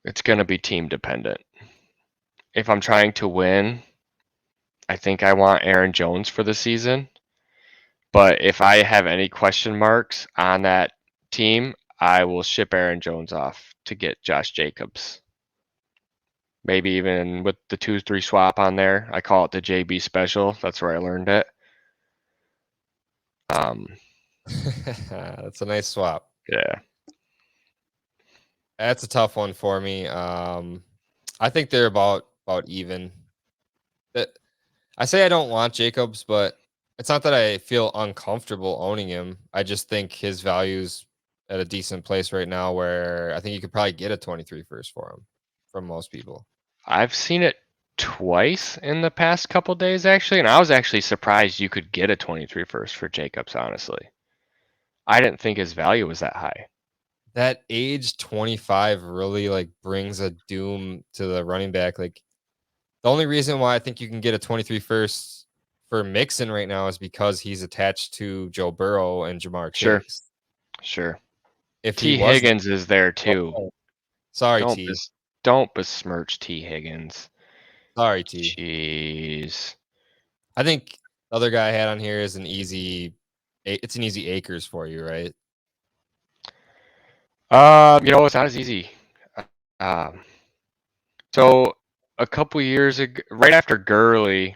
It's going to be team dependent. If I'm trying to win, I think I want Aaron Jones for the season. But if I have any question marks on that team, I will ship Aaron Jones off to get Josh Jacobs. Maybe even with the 2-3 swap on there. I call it the JB special. That's where I learned it. Um, That's a nice swap. yeah. That's a tough one for me. I think they're about even. That I say I don't want Jacobs, but It's not that I feel uncomfortable owning him. I just think his value's at a decent place right now where I think you could probably get a 23 first for him from most people. I've seen it twice in the past couple days actually, and I was actually surprised you could get a 23 first for Jacobs, honestly. I didn't think his value was that high. That age 25 really like brings a doom to the running back. Like the only reason why I think you can get a 23 first for Mixon right now is because he's attached to Joe Burrow and Jamar Sure, Chase. sure. If he T. wasn't, Higgins is there too. oh, sorry Don't T, bes- don't besmirch T. Higgins. sorry T. Jeez. I think the other guy I had on here is an easy. It's an easy acres for you, right? It's not as easy. Um, so a couple years ago, right after Gurley,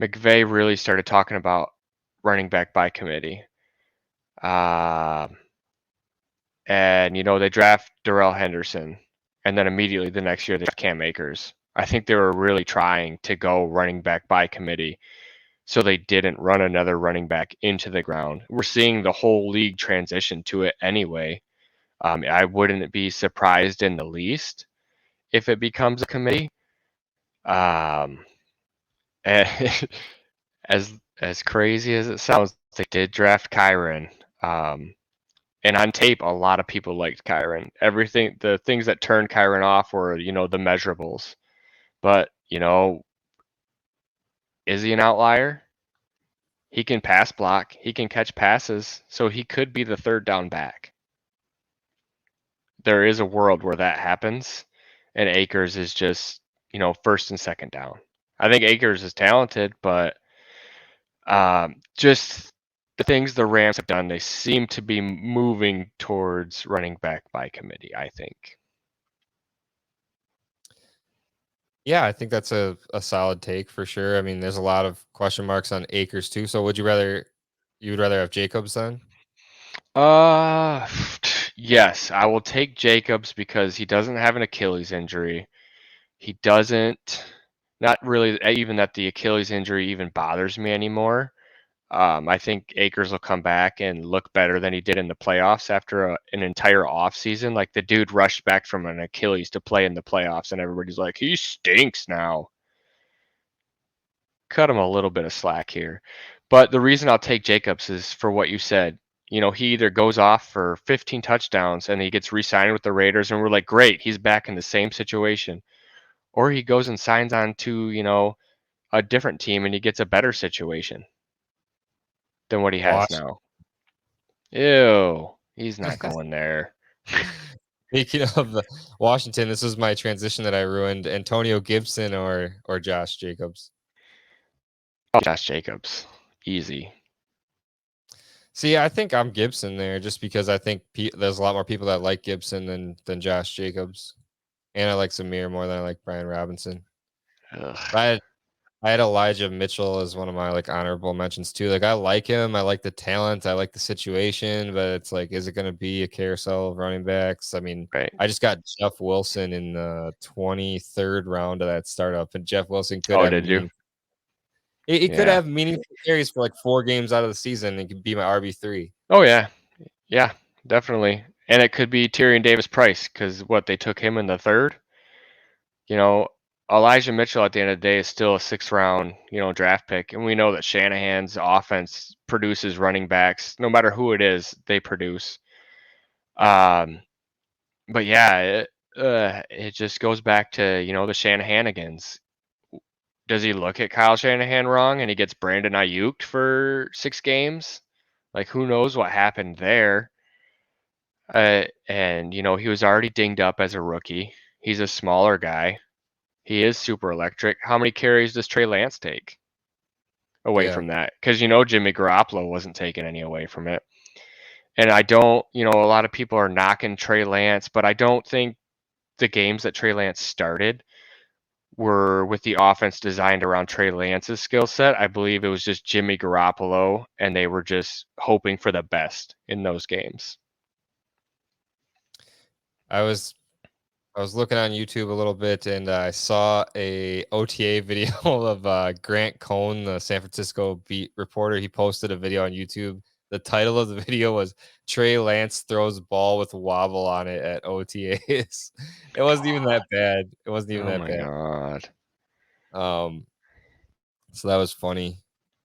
McVay really started talking about running back by committee. Um, and they draft Darrell Henderson, and then immediately the next year they draft Cam Akers. I think they were really trying to go running back by committee, so they didn't run another running back into the ground. We're seeing the whole league transition to it anyway. I wouldn't be surprised in the least if it becomes a committee. Um, and as crazy as it sounds, they did draft Kyron. Um, and on tape, a lot of people liked Kyron. Everything, the things that turned Kyron off were, the measurables. But, is he an outlier? He can pass block, he can catch passes, so he could be the third down back. There is a world where that happens, and Akers is just, first and second down. I think Akers is talented, but just the things the Rams have done, they seem to be moving towards running back by committee, I think. Yeah, I think that's a solid take for sure. I mean, there's a lot of question marks on Akers too. So you would rather have Jacobs then? Uh, yes, I will take Jacobs because he doesn't have an Achilles injury. He doesn't, not really, even that the Achilles injury even bothers me anymore. I think Akers will come back and look better than he did in the playoffs after an entire offseason. Like the dude rushed back from an Achilles to play in the playoffs, and everybody's like, he stinks now. Cut him a little bit of slack here. But the reason I'll take Jacobs is for what you said. He either goes off for 15 touchdowns and he gets re-signed with the Raiders, and we're like, great, he's back in the same situation. Or he goes and signs on to, a different team and he gets a better situation than what he has Watch. now. Ew, he's not going there. Speaking of the Washington, this was my transition that I ruined. Antonio Gibson or Josh Jacobs. Josh Jacobs, easy. See, I think I'm Gibson there just because I think there's a lot more people that like Gibson than Josh Jacobs, and I like Samir more than I like Brian Robinson. Ugh, But I had Elijah Mitchell as one of my like honorable mentions too. Like I like him, I like the talent, I like the situation, but it's like, is it going to be a carousel of running backs? I mean, right. I just got Jeff Wilson in the 23rd round of that startup, and Jeff Wilson could Oh, have did you? he could Yeah. have meaningful carries for like 4 games out of the season and could be my RB3. Oh, yeah. Yeah, definitely. And it could be Tyrion Davis Price because what they took him in the third. You know, Elijah Mitchell at the end of the day is still a 6th round, draft pick, and we know that Shanahan's offense produces running backs. No matter who it is, they produce. Um, but yeah, it just goes back to the Shanahanigans. Does he look at Kyle Shanahan wrong and he gets Brandon Ayuk'd for 6 games? Like who knows what happened there? And he was already dinged up as a rookie. He's a smaller guy. He is super electric. How many carries does Trey Lance take away Yeah. from that? Because Jimmy Garoppolo wasn't taking any away from it. And I don't, a lot of people are knocking Trey Lance, but I don't think the games that Trey Lance started were with the offense designed around Trey Lance's skill set. I believe it was just Jimmy Garoppolo, and they were just hoping for the best in those games. I was I was looking on YouTube a little bit, and I saw a OTA video of Grant Cohn, the San Francisco beat reporter. He posted a video on YouTube. The title of the video was "Trey Lance throws ball with wobble on it at OTAs." It wasn't even God. that bad. It wasn't even Oh that my bad. God. Um, so that was funny.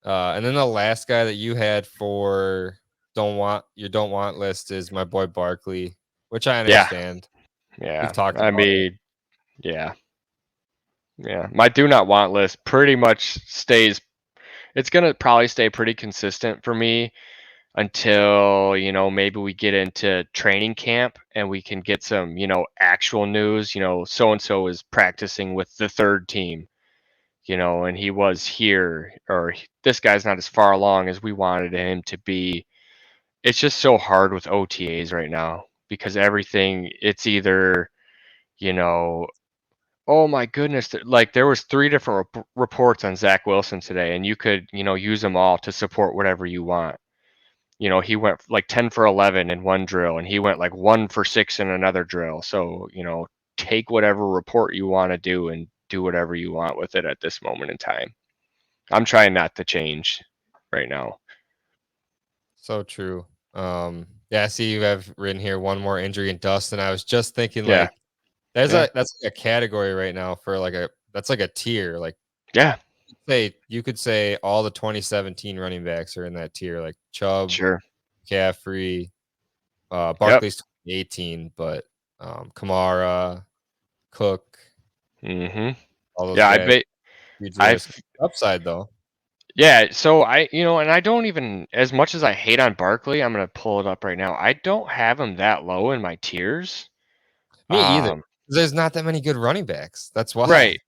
And then the last guy that you had for don't want list is my boy Barkley, which I Yeah. understand. We've Yeah. talked I about it. mean, yeah. Yeah. My do not want list pretty much stays. It's gonna probably stay pretty consistent for me until, maybe we get into training camp and we can get some, actual news. So and so is practicing with the third team, and he was here, or this guy's not as far along as we wanted him to be. It's just so hard with OTAs right now because everything, it's either, you know, oh my goodness, like there was three different reports on Zach Wilson today, and you could, use them all to support whatever you want. He went like 10 for 11 in one drill, and he went like 1 for 6 in another drill. So, take whatever report you want to do and do whatever you want with it at this moment in time. I'm trying not to change right now. So true. Yeah, I see you have written here one more injury and dust, and I was just thinking Yeah. like there's Yeah. a that's like a category right now for like that's like a tier. Like Yeah. say you could say all the 2017 running backs are in that tier, like Chubb, Sure. Caffrey, Yep. Barkley's 2018, but Kamara, Cook, Mhm. all those Yeah, I guys, bet huge risk. I've Upside though. yeah, so and I don't even, as much as I hate on Barkley, I'm gonna pull it up right now. I don't have him that low in my tiers. Me either. Um, There's not that many good running backs. That's why. right,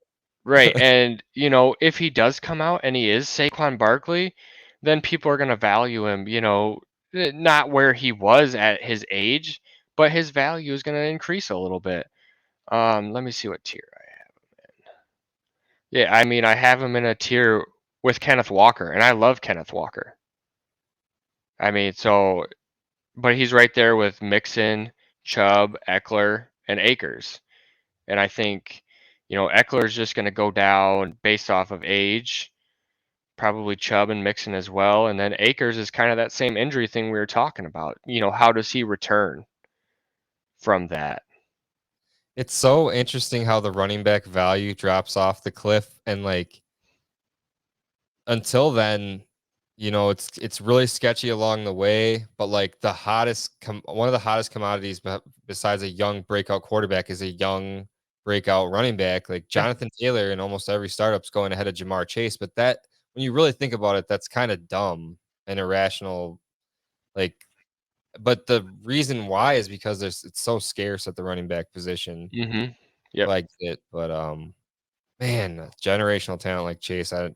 right. And if he does come out and he is Saquon Barkley, then people are gonna value him, not where he was at his age, but his value is gonna increase a little bit. Let me see what tier I have. Yeah, I mean I have him in a tier with Kenneth Walker, and I love Kenneth Walker. I mean, so but he's right there with Mixon, Chubb, Eckler, and Akers. And I think, Eckler is just going to go down based off of age, probably Chubb and Mixon as well. And then Akers is kind of that same injury thing we were talking about. How does he return from that? It's so interesting how the running back value drops off the cliff, and like until then, it's really sketchy along the way. But like one of the hottest commodities besides a young breakout quarterback is a young breakout running back. Like Yeah. Jonathan Taylor in almost every startup's going ahead of Jamar Chase, but that when you really think about it, that's kind of dumb and irrational. Like, but the reason why is because it's so scarce at the running back position. Mm-hmm. Yep. Like it, but man, generational talent like Chase, I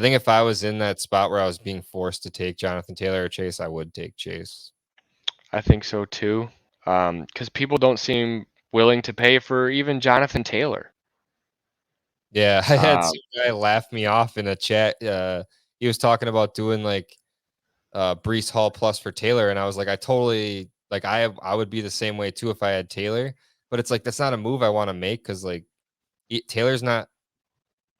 think if I was in that spot where I was being forced to take Jonathan Taylor or Chase, I would take Chase. I think so too. Because people don't seem willing to pay for even Jonathan Taylor. Yeah, I had Um, some guy laugh me off in a chat. He was talking about doing like Brees Hall plus for Taylor, and I was like, I totally like I would be the same way too if I had Taylor, but it's like that's not a move I want to make because like Taylor's not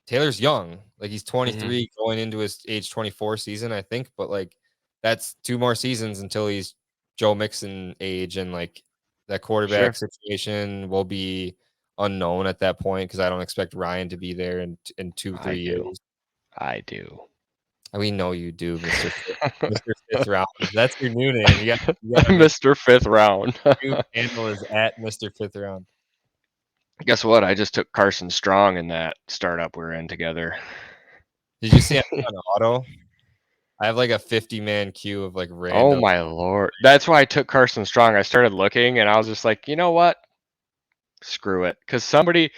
Taylor's young. Like he's mhm. 23 going into his age 24 season, I think, but like that's 2 more seasons until he's Joe Mixon age, and like that quarterback Sure. situation will be unknown at that point because I don't expect Ryan to be there in 2, I 3 do. years. I do. We know you do, Mr. 5th round. That's your new name. You gotta make Mr. Fifth Round. your new handle is at Mr. 5th round. Guess what? I just took Carson Strong in that startup we're in together. Did you see I'm on auto? I have like a 50-man queue of like Oh random. my lord. That's why I took Carson Strong. I started looking and I was just like, you know what? Screw it. Because somebody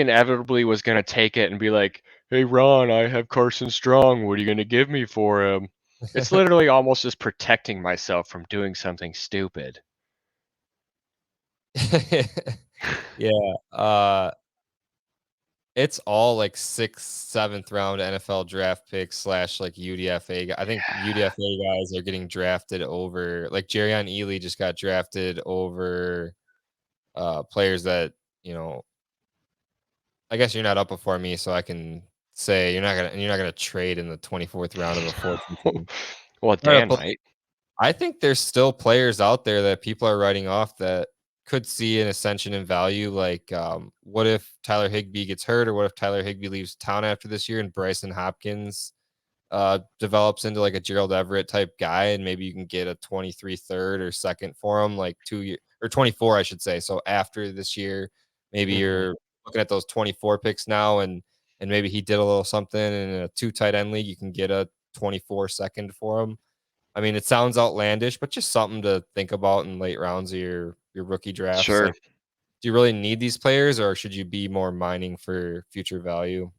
inevitably was gonna take it and be like, hey Ron, I have Carson Strong. What are you gonna give me for him? It's literally almost just protecting myself from doing something stupid. Yeah, it's all like 6th, 7th round NFL draft picks slash like UDFA. I think UDFA guys are getting drafted over like Jerrion Ealy just got drafted over players that, you know, I guess you're not up before me, so I can say you're not gonna trade in the 24th round of a 14 team. Well, Try to Dan pull might. I think there's still players out there that people are writing off that could see an ascension in value. Like, what if Tyler Higbee gets hurt, or what if Tyler Higbee leaves town after this year and Bryson Hopkins develops into like a Gerald Everett type guy, and maybe you can get a 23 third or second for him, like 2 year or 24, I should say. So after this year, maybe Mhm. you're looking at those 24 picks now, and maybe he did a little something in a two tight end league. You can get a 24 second for him. I mean, it sounds outlandish, but just something to think about in late rounds of your rookie drafts. Sure. Like, do you really need these players, or should you be more mining for future value?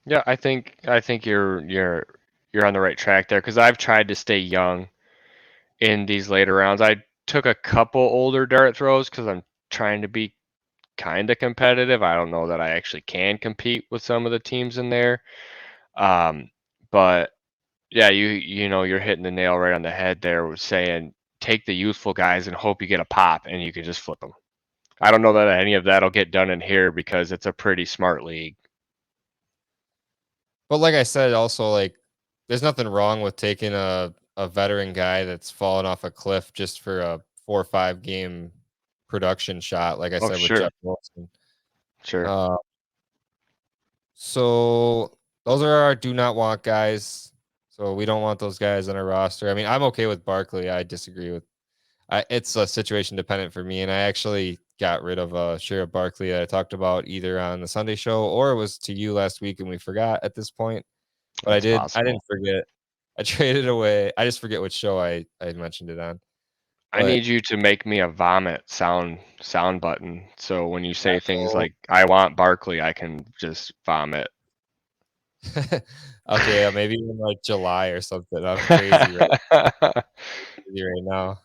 Yeah, I think you're on the right track there because I've tried to stay young in these later rounds. I took a couple older dart throws because I'm trying to be kind of competitive. I don't know that I actually can compete with some of the teams in there. Um, but yeah, you know you're hitting the nail right on the head there with saying take the youthful guys and hope you get a pop and you can just flip them. I don't know that any of that'll get done in here because it's a pretty smart league. But like I said, also like there's nothing wrong with taking a veteran guy that's fallen off a cliff just for a 4 or 5 game production shot, like I Oh, said with sure, Jeff Wilson. sure. Uh, so those are our do not want guys. So we don't want those guys on our roster. I mean, I'm okay with Barkley. I disagree with it's a situation dependent for me, and I actually got rid of Shira Barkley that I talked about either on the Sunday show or it was to you last week, and we forgot at this point. But That's I possible. didn't forget. I traded away. I just forget which show I mentioned it on. I But need you to make me a vomit sound button, so when you yeah, say things so like "I want Barkley," I can just vomit. okay, maybe in like July or something. I'm crazy right now.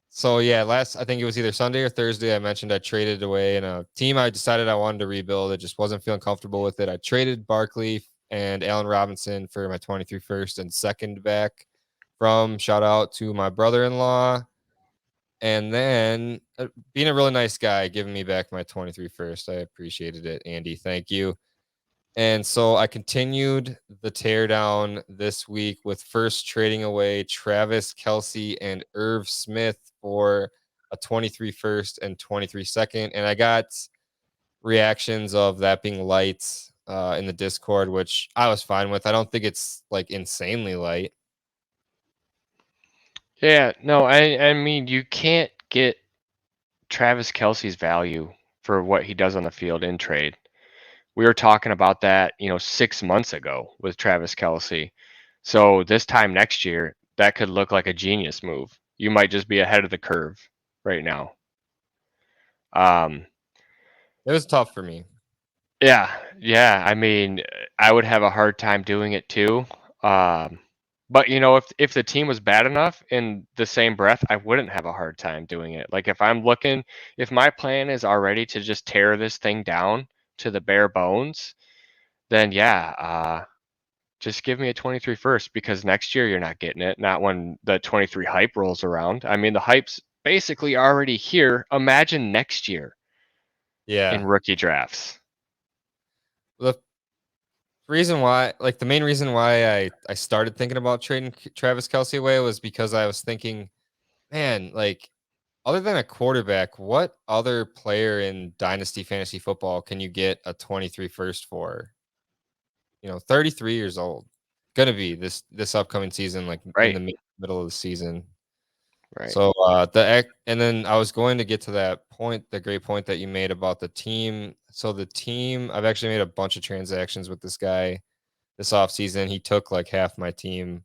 So yeah, last I think it was either Sunday or Thursday. I mentioned I traded away in a team I decided I wanted to rebuild. I just wasn't feeling comfortable with it. I traded Barkley and Allen Robinson for my 23 first and second back from shout out to my brother-in-law. And then being a really nice guy, giving me back my 23 first. I appreciated it, Andy. Thank you. And so I continued the teardown this week with first trading away Travis Kelsey and Irv Smith for a 23 first and 23 second. And I got reactions of that being light in the Discord, which I was fine with. I don't think it's like insanely light. Yeah, no, I mean you can't get Travis Kelsey's value for what he does on the field in trade. We were talking about that, 6 months ago with Travis Kelsey. So this time next year, that could look like a genius move. You might just be ahead of the curve right now. Um, It was tough for me. yeah, yeah. I mean, I would have a hard time doing it too. Um, but if the team was bad enough in the same breath, I wouldn't have a hard time doing it. Like if my plan is already to just tear this thing down to the bare bones, then yeah, just give me a 23 first because next year you're not getting it. Not when the 23 hype rolls around. I mean, the hype's basically already here. Imagine next year in Yeah. rookie drafts. The the main reason why I started thinking about trading Travis Kelsey away was because I was thinking, man, like other than a quarterback, what other player in Dynasty fantasy football can you get a 23 first for? 33 years old. Gonna be this upcoming season, like in Right, the middle of the season. right. So and then I was going to get to that point, the great point that you made about the team. So the team, I've actually made a bunch of transactions with this guy this offseason. He took like half my team,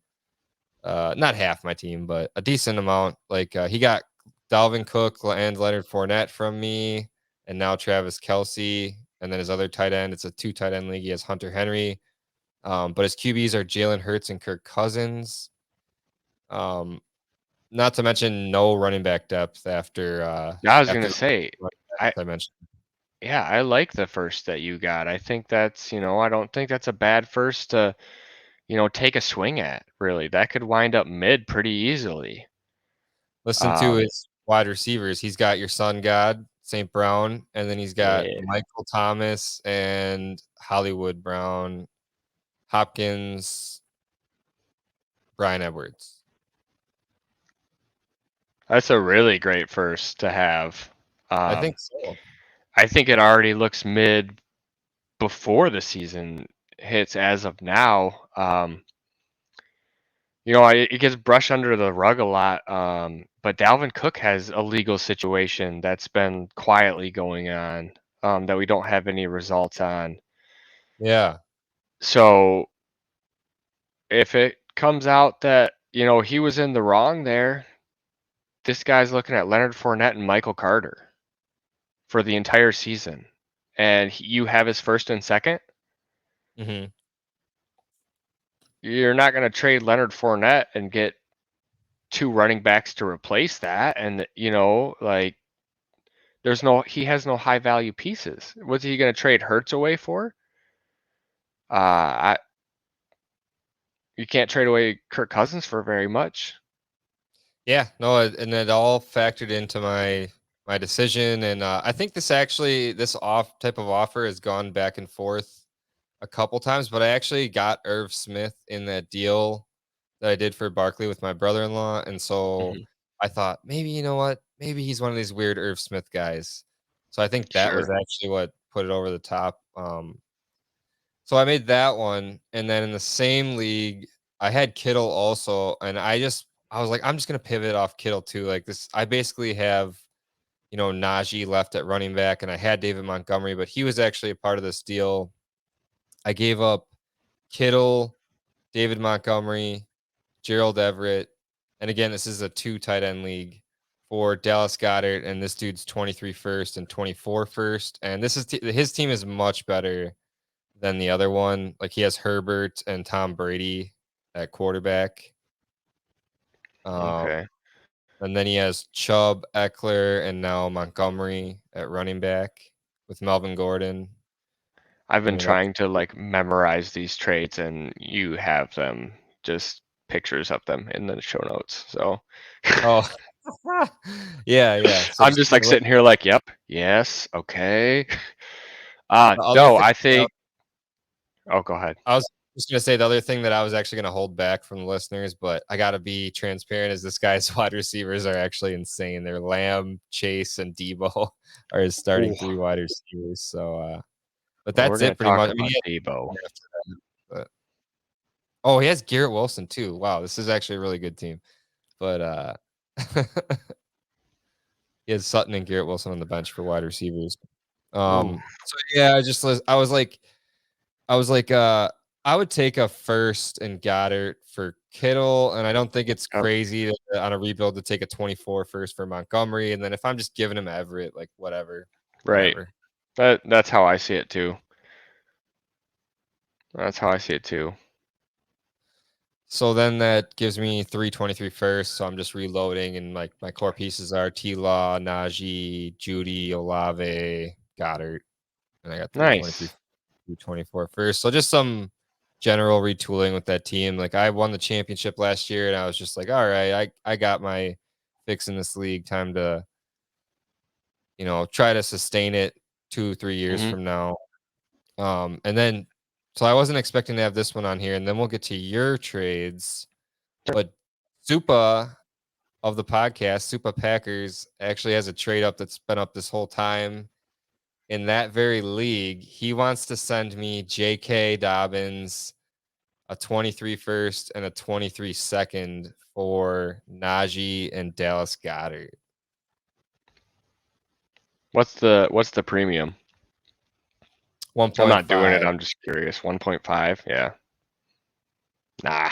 not half my team, but a decent amount. Like he got Dalvin Cook and Leonard Fournette from me, and now Travis Kelsey, and then his other tight end. It's a two tight end league. He has Hunter Henry, but his QBs are Jalen Hurts and Kirk Cousins. Um, Not to mention no running back depth I was after gonna the say, running I backs I mentioned. yeah, I like the first that you got. I think I don't think that's a bad first to, take a swing at, really. That could wind up mid pretty easily. Listen to his wide receivers. He's got your Sun God, St. Brown, and then he's got Yeah. Michael Thomas and Hollywood Brown, Hopkins, Brian Edwards. That's a really great first to have. I think so. I think it already looks mid before the season hits as of now. It gets brushed under the rug a lot. But Dalvin Cook has a legal situation that's been quietly going on that we don't have any results on. Yeah. So if it comes out that, he was in the wrong there, this guy's looking at Leonard Fournette and Michael Carter for the entire season. And you have his first and second. Mm-hmm. You're not going to trade Leonard Fournette and get two running backs to replace that. And, he has no high value pieces. What's he going to trade Hurts away for? You can't trade away Kirk Cousins for very much. Yeah, no, and it all factored into my decision, and I think this type of offer has gone back and forth a couple times, but I actually got Irv Smith in that deal that I did for Barkley with my brother-in-law, and so Mhm. I thought maybe you know what, maybe he's one of these weird Irv Smith guys. So I think that was Sure. actually what put it over the top. So I made that one, and then in the same league, I had Kittle also, and I was like, I'm just gonna pivot off Kittle too. Like this, I basically have Najee left at running back, and I had David Montgomery, but he was actually a part of this deal. I gave up Kittle, David Montgomery, Gerald Everett, and again, this is a 2 tight end league for Dallas Goddard, and this dude's 23 first and 24 first, and his team is much better than the other one. Like he has Herbert and Tom Brady at quarterback. Okay. And then he has Chubb, Eckler, and now Montgomery at running back with Melvin Gordon. I've been Bringing up. trying to memorize these trades, and you have them, just pictures of them in the show notes. So Oh, yeah. So I'm just just sitting here yep, yes, okay. the other No, thing. I think. Oh, go ahead. I was just gonna say the other thing that I was actually gonna hold back from the listeners, but I gotta be transparent. Is this guy's wide receivers are actually insane. They're Lamb, Chase, and Debo are his starting Ooh, 3 wide receivers. So, but well, we're that's gonna it pretty talk much. I mean, about Debo. after that, but oh, he has Garrett Wilson too. Wow, this is actually a really good team. But he has Sutton and Garrett Wilson on the bench for wide receivers. Ooh, So yeah, I was like, I would take a first and Goddard for Kittle, and I don't think it's yep, crazy on a rebuild to take a 24 first for Montgomery, and then if I'm just giving him Everett, like whatever, right. whatever. That's how I see it too. That's how I see it too. So then that gives me 323 first. So I'm just reloading, and like my core pieces are T Law, Najee, Judy, Olave, Goddard, and I got 323, Nice. 324 first. So just some general retooling with that team. Like I won the championship last year, and I was just like, all right, I got my fix in this league. Time to try to sustain it 2-3 years Hmm. from now. And then so I wasn't expecting to have this one on here, and then we'll get to your trades. But Supa of the podcast, Supa Packers, actually has a trade up that's been up this whole time. In that very league, he wants to send me J.K. Dobbins, a 23 first and a 23 second for Najee and Dallas Goddard. What's the premium? I'm not doing it. 1.5. I'm just curious. 1.5. Yeah. Nah.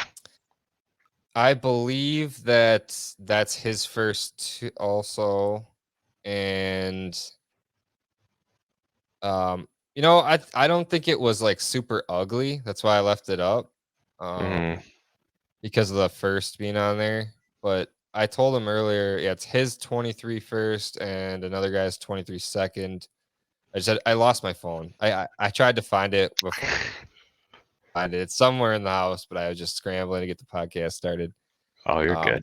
I believe that's his first also. And I don't think it was like super ugly. That's why I left it up. Hmm. Because of the first being on there. But I told him earlier, yeah, it's his 23 first and another guy's 23 second. I lost my phone. I tried to find it before. It's somewhere in the house, but I was just scrambling to get the podcast started. Oh, you're Um, good.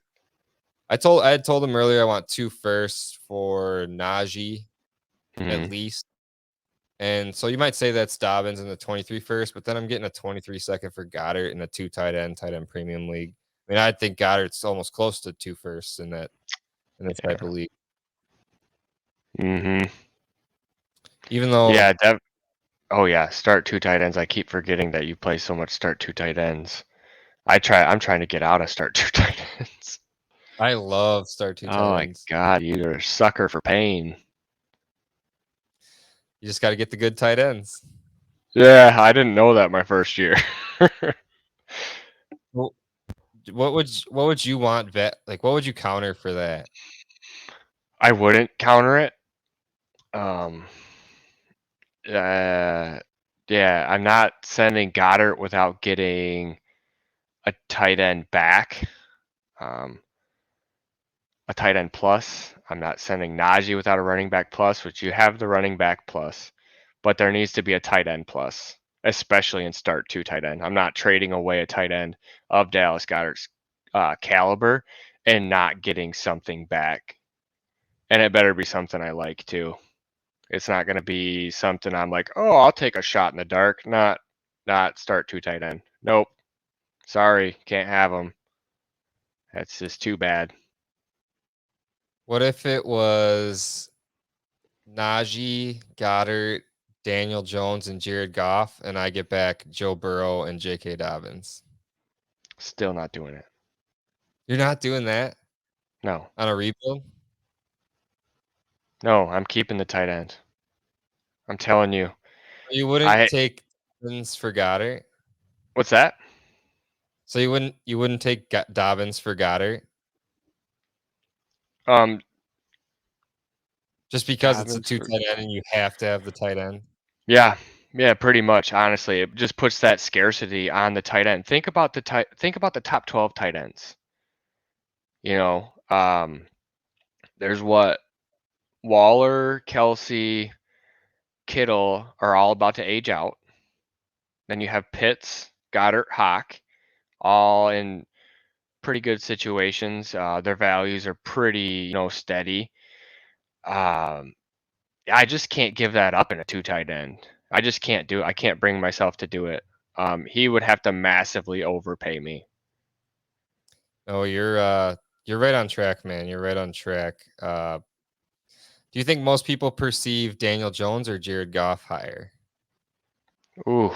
I had told him earlier I want 2 firsts for Najee at Mhm. least. And so you might say that's Dobbins in the 23 first, but then I'm getting a 23 second for Goddard in a 2 tight end premium league. I mean, I think Goddard's almost close to 2 firsts in this type of league. Mhm. Even though Yeah, oh yeah, start 2 tight ends. I keep forgetting that you play so much start 2 tight ends. I'm trying to get out of start 2 tight ends. I love start 2 tight Oh my ends. god, you're a sucker for pain. You just got to get the good tight ends. Yeah, I didn't know that my first year. Well, what would you want like what would you counter for that? I wouldn't counter it. Um, uh, yeah, I'm not sending Goddard without getting a tight end back, um, a tight end plus. I'm not sending Najee without a running back plus, which you have the running back plus, but there needs to be a tight end plus, especially in start 2 tight end. I'm not trading away a tight end of Dallas Goddard's caliber and not getting something back. And it better be something I like too. It's not going to be something I'm like, oh, I'll take a shot in the dark. Not start 2 tight end. Nope. Sorry, can't have them. That's just too bad. What if it was Najee, Goddard, Daniel Jones, and Jared Goff, and I get back Joe Burrow and J.K. Dobbins? Still not doing it. You're not doing that No, on a rebuild? no, I'm keeping the tight end. I'm telling you. You wouldn't I take Dobbins for Goddard? what's that? So you wouldn't take Dobbins for Goddard Um, just because it's a Dobbins 2 for tight end and you have to have the tight end? yeah, yeah, pretty much. Honestly, it just puts that scarcity on the tight end. Think about the top 12 tight ends. You know, there's what Waller, Kelsey, Kittle are all about to age out. Then you have Pitts, Goddard, Hawk, all in pretty good situations. Their values are pretty, steady. Um, I just can't give that up in a 2 tight end. I just can't do it. I can't bring myself to do it. He would have to massively overpay me. No, you're right on track, man. You're right on track. Do you think most people perceive Daniel Jones or Jared Goff higher? Ooh,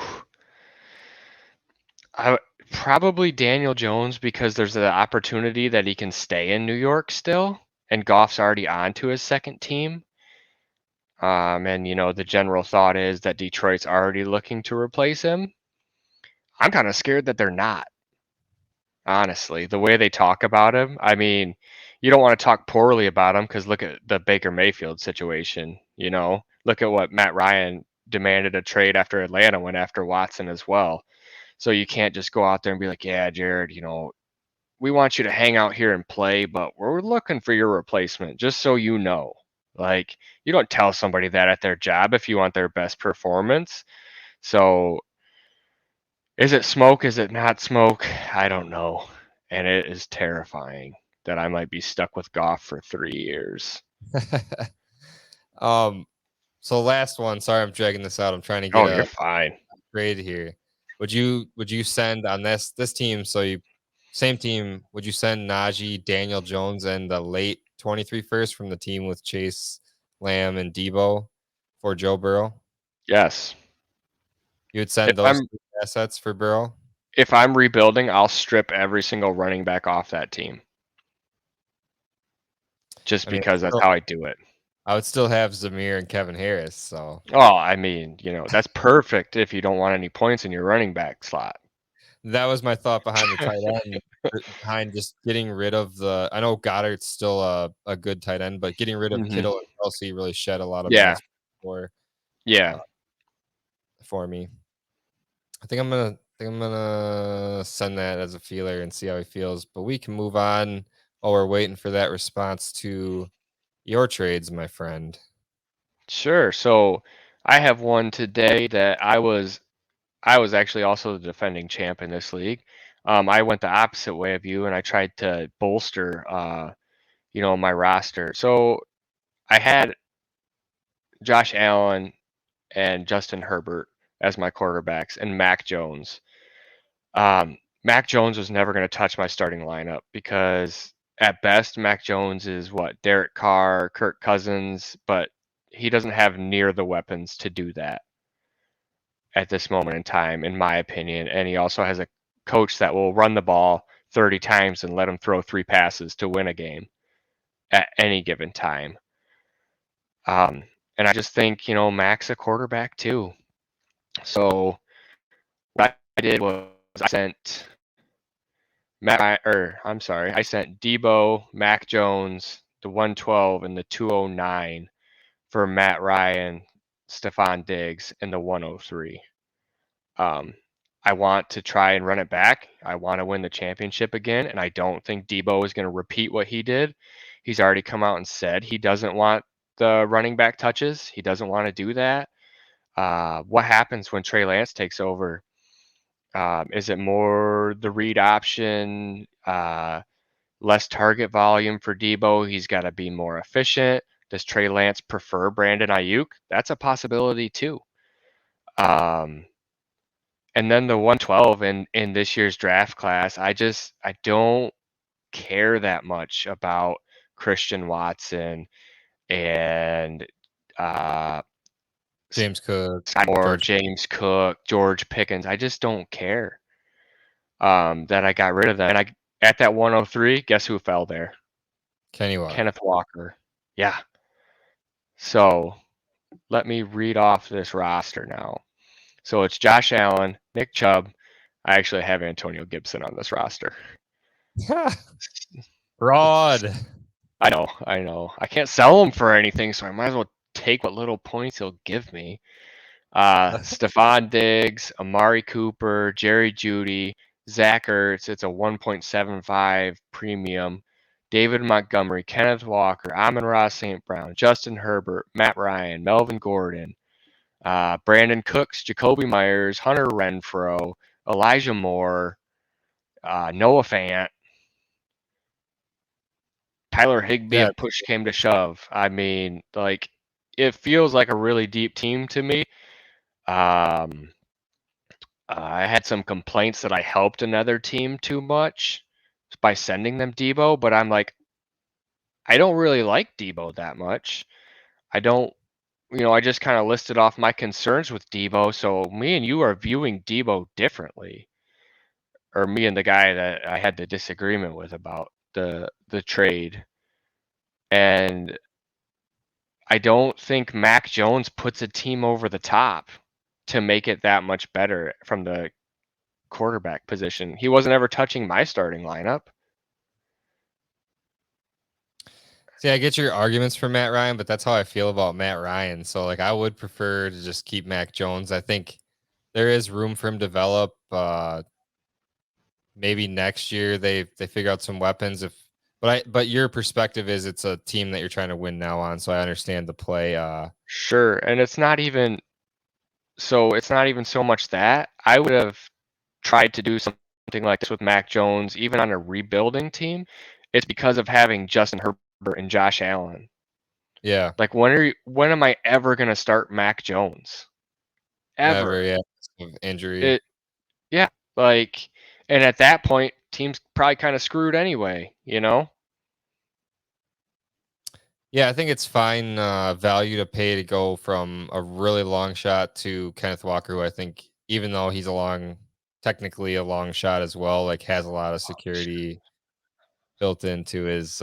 I probably Daniel Jones because there's the opportunity that he can stay in New York still, and Goff's already on to his second team. And the general thought is that Detroit's already looking to replace him. I'm kind of scared that they're not, honestly. The way they talk about him, I mean, you don't want to talk poorly about him because look at the Baker Mayfield situation, Look at what Matt Ryan demanded a trade after Atlanta went after Watson as well. So you can't just go out there and be like, yeah, Jared, we want you to hang out here and play, but we're looking for your replacement, just so you know. Like, you don't tell somebody that at their job if you want their best performance. So, is it smoke? Is it not smoke? I don't know. And it is terrifying that I might be stuck with Goff for 3 years. um, so last one. Sorry, I'm dragging this out. I'm trying to get Oh, you're a fine. grade here. Would you send on this team? So you same team. Would you send Najee, Daniel Jones, and the late 23 first from the team with Chase, Lamb, and Debo for Joe Burrow? Yes. You would If send those I'm two assets for Burrow? if I'm rebuilding, I'll strip every single running back off that team just I mean, because that's how I do it. I would still have Zamir and Kevin Harris. So Oh, I mean, that's perfect if you don't want any points in your running back slot. that was my thought behind the tight end, behind just getting rid of the. I know Goddard's still a good tight end, but getting rid of Mhm. Kittle and Kelsey really shed a lot of Yeah. bad for Yeah. uh, for me. I think I'm gonna send that as a feeler and see how he feels. But we can move on while we're waiting for that response to your trades, my friend. Sure. So I have one today that I was actually also the defending champ in this league. I went the opposite way of you, and I tried to bolster. my roster. So I had Josh Allen and Justin Herbert as my quarterbacks and Mac Jones. Mac Jones was never going to touch my starting lineup because at best, Mac Jones is what? Derek Carr, Kirk Cousins, but he doesn't have near the weapons to do that at this moment in time, in my opinion. And he also has a coach that will run the ball 30 times and let him throw 3 passes to win a game at any given time. And I just think, Mac's a quarterback too. So what I did was I sent I sent Debo, Mac Jones, the 112 and the 209 for Matt Ryan, Stephon Diggs, and the 103. Um, I want to try and run it back. I want to win the championship again, and I don't think Debo is going to repeat what he did. He's already come out and said he doesn't want the running back touches. He doesn't want to do that. What happens when Trey Lance takes over? Is it more the read option, less target volume for Debo? He's got to be more efficient. Does Trey Lance prefer Brandon Ayuk? That's a possibility too. And then the 112 in this year's draft class, I don't care that much about Christian Watson and James Cook, or George James Cook, George Pickens. I just don't care that I got rid of them. And at that 103, guess who fell there? Kenny Walker. Kenneth Walker. Yeah. So let me read off this roster now. So it's Josh Allen, Nick Chubb. I actually have Antonio Gibson on this roster. Fraud. I know. I can't sell him for anything, so I might as well take what little points he'll give me. Stephon Diggs, Amari Cooper, Jerry Jeudy, Zach Ertz. It's a 1.75 premium. David Montgomery, Kenneth Walker, Amon-Ra St. Brown, Justin Herbert, Matt Ryan, Melvin Gordon, Brandon Cooks, Jacoby Myers, Hunter Renfrow, Elijah Moore, Noah Fant, Tyler Higbee Yeah, if push came to shove. I mean, like, it feels like a really deep team to me. I had some complaints that I helped another team too much by sending them Debo, but I'm like, I don't really like Debo that much. I don't, I just kind of listed off my concerns with Debo. So me and you are viewing Debo differently, or me and the guy that I had the disagreement with about the trade. And I don't think Mac Jones puts a team over the top to make it that much better from the quarterback position. He wasn't ever touching my starting lineup. see, I get your arguments for Matt Ryan, but that's how I feel about Matt Ryan. So, like, I would prefer to just keep Mac Jones. I think there is room for him to develop. Maybe next year they figure out some weapons. But your perspective is it's a team that you're trying to win now on. So I understand the play. Sure, and it's not even so much that I would have tried to do something like this with Mac Jones, even on a rebuilding team. It's because of having Justin Herbert and Josh Allen. Yeah, Like, when am I ever gonna start Mac Jones? never. Ever? Yeah, of injury. It Yeah, like, and at that point, teams probably kind of screwed anyway. Yeah, I think it's fine value to pay to go from a really long shot to Kenneth Walker, who I think, even though he's technically a long shot as well, like has a lot of security built into his.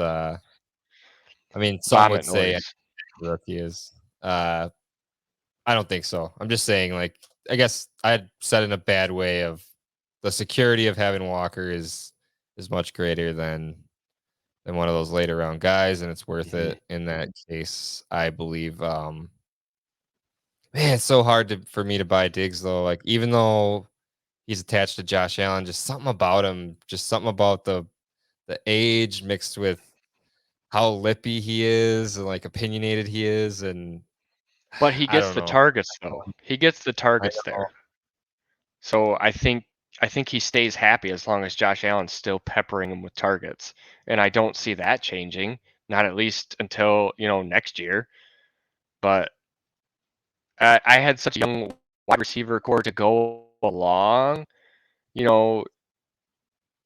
I mean, some would Vomit say noise. rookie is. I don't think so. I'm just saying, like, I guess I'd said in a bad way of the security of having Walker is much greater than one of those later round guys, and it's worth Mhm. it in that case, I believe. Man, it's so hard for me to buy Diggs though. Like, even though he's attached to Josh Allen, just something about him, just something about the age mixed with how lippy he is and like opinionated he is, and But he I gets don't the know. targets though. He gets the I targets know. there. So I think he stays happy as long as Josh Allen's still peppering him with targets. And I don't see that changing not at least until, next year. But I had such a young wide receiver core to go along. You know,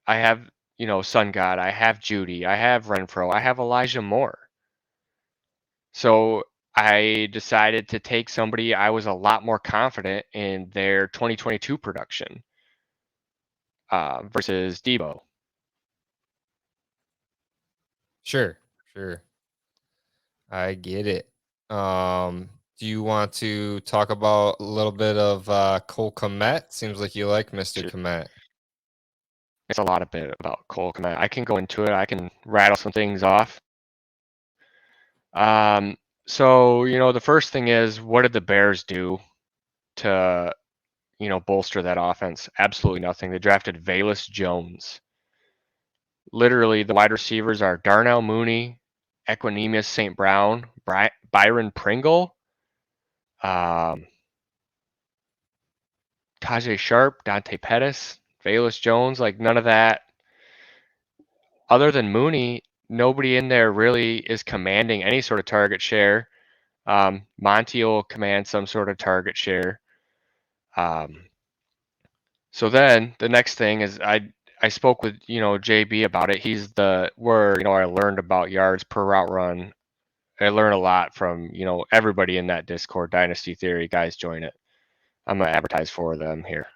I have, Sun God, I have Judy, I have Renfro, I have Elijah Moore. So I decided to take somebody I was a lot more confident in their 2022 production versus Debo. Sure, sure. I get it. Do you want to talk about a little bit of Cole Kmet? Seems like you like Mr. Kmet. It's a lot of bit about Cole Kmet. I can go into it. I can rattle some things off. So, the first thing is, what did the Bears do to, bolster that offense? Absolutely nothing. They drafted Velus Jones. Literally, the wide receivers are Darnell Mooney, Equanimeous St. Brown, Byron Pringle, Tajay Sharp, Dante Pettis, Velus Jones. Like, none of that. Other than Mooney, nobody in there really is commanding any sort of target share. Monty will command some sort of target share. So then the next thing is I spoke with JB about it. He's where I learned about yards per route run. I learned a lot from everybody in that Discord. Dynasty Theory guys, join it. I'm gonna advertise for them here.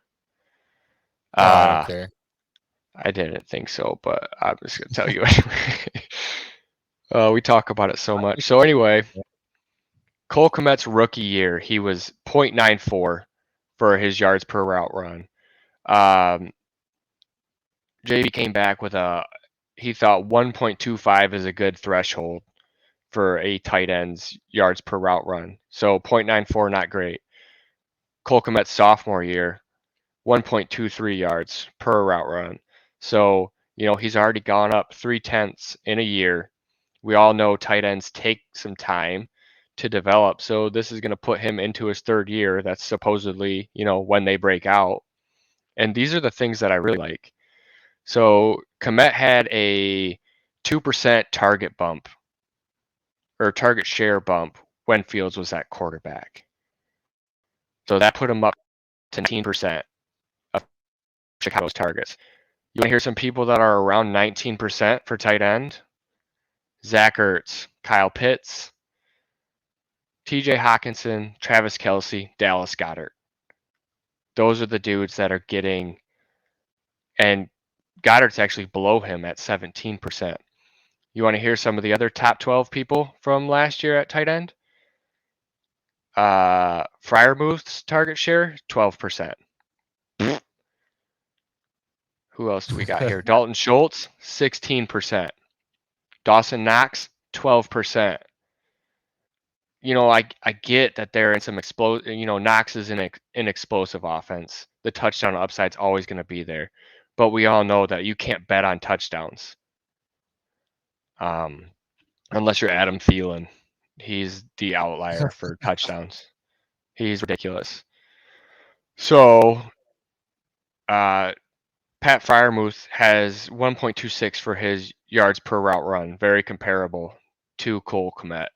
Oh, I don't care. I didn't think so, but I'm just gonna tell you anyway. We talk about it so much. So anyway, Cole Kmet's rookie year, he was 0.94 for his yards per route run. JB came back with he thought 1.25 is a good threshold for a tight end's yards per route run. So 0.94, not great. Cole Kmet's sophomore year, 1.23 yards per route run. So, he's already gone up 0.3 in a year. We all know tight ends take some time to develop. So this is going to put him into his third year. That's supposedly, when they break out. And these are the things that I really like. So Kmet had a 2% target bump or target share bump when Fields was at quarterback. So that put him up to 19% of Chicago's targets. You want to hear some people that are around 19% for tight end? Zach Ertz, Kyle Pitts, TJ Hawkinson, Travis Kelce, Dallas Goedert. Those are the dudes that are getting, and Goddard's actually below him at 17%. You want to hear some of the other top 12 people from last year at tight end? Freiermuth's target share, 12%. Who else do we got here? Dalton Schultz, 16%. Dawson Knox, 12%. I get that they're in some Knox is in an explosive offense. The touchdown upside's always going to be there. But we all know that you can't bet on touchdowns. Unless you're Adam Thielen. He's the outlier for touchdowns. He's ridiculous. So, Pat Freiermuth has 1.26 for his yards per route run, very comparable to Cole Kmet.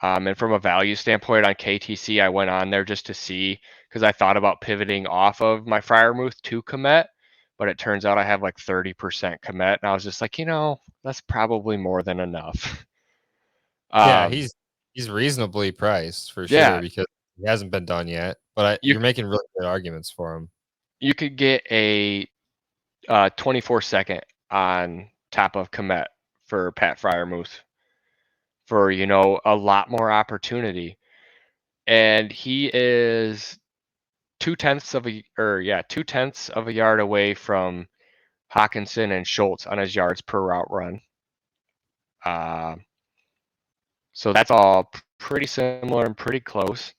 And from a value standpoint on KTC, I went on there just to see because I thought about pivoting off of my Freiermuth to Kmet, but it turns out I have like 30% Kmet, and I was just like, that's probably more than enough. Yeah, he's reasonably priced for Yeah, sure because he hasn't been done yet. But you're making really good arguments for him. you could get a 24-second on top of Kmet for Pat Freiermuth for a lot more opportunity, and he is 2/10 of a yard away from Hawkinson and Schultz on his yards per route run. So that's all pretty similar and pretty close.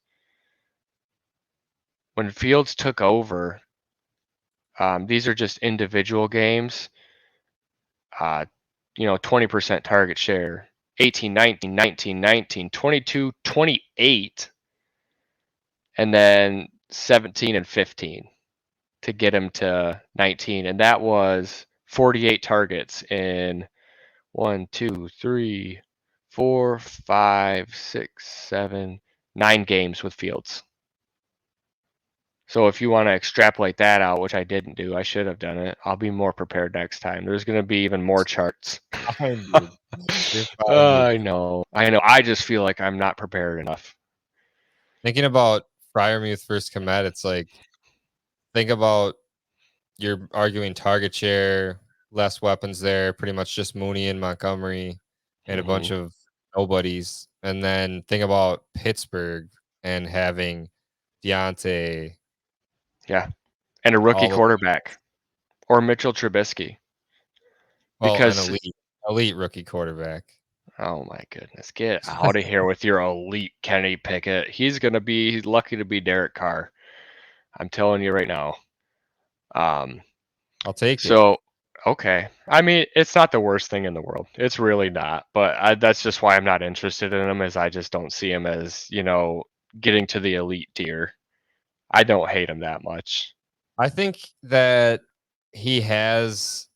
When Fields took over, these are just individual games. 20% target share, 18, 19, 19, 19, 22, 28, and then 17 and 15 to get him to 19. And that was 48 targets in 1, 2, 3, 4, 5, 6, 7, 9 games with Fields. So if you want to extrapolate that out, which I didn't do, I should have done it. I'll be more prepared next time. There's going to be even more charts. Fine, dude. You're fine, dude. I know. I just feel like I'm not prepared enough. Thinking about Fryermuth versus Komet, it's like, think about you're arguing target share, less weapons there, pretty much just Mooney and Montgomery and a bunch of nobodies. And then think about Pittsburgh and having Deontay. Yeah. And a rookie All of, quarterback or Mitchell Trubisky. well, an Because, elite rookie quarterback. oh my goodness, get out of here with your elite Kenny Pickett. He's going to be lucky to be Derek Carr. I'm telling you right now. I'll take it. So, okay. I mean, it's not the worst thing in the world. It's really not. But that's just why I'm not interested in him, is I just don't see him as, getting to the elite tier. I don't hate him that much. I think that he has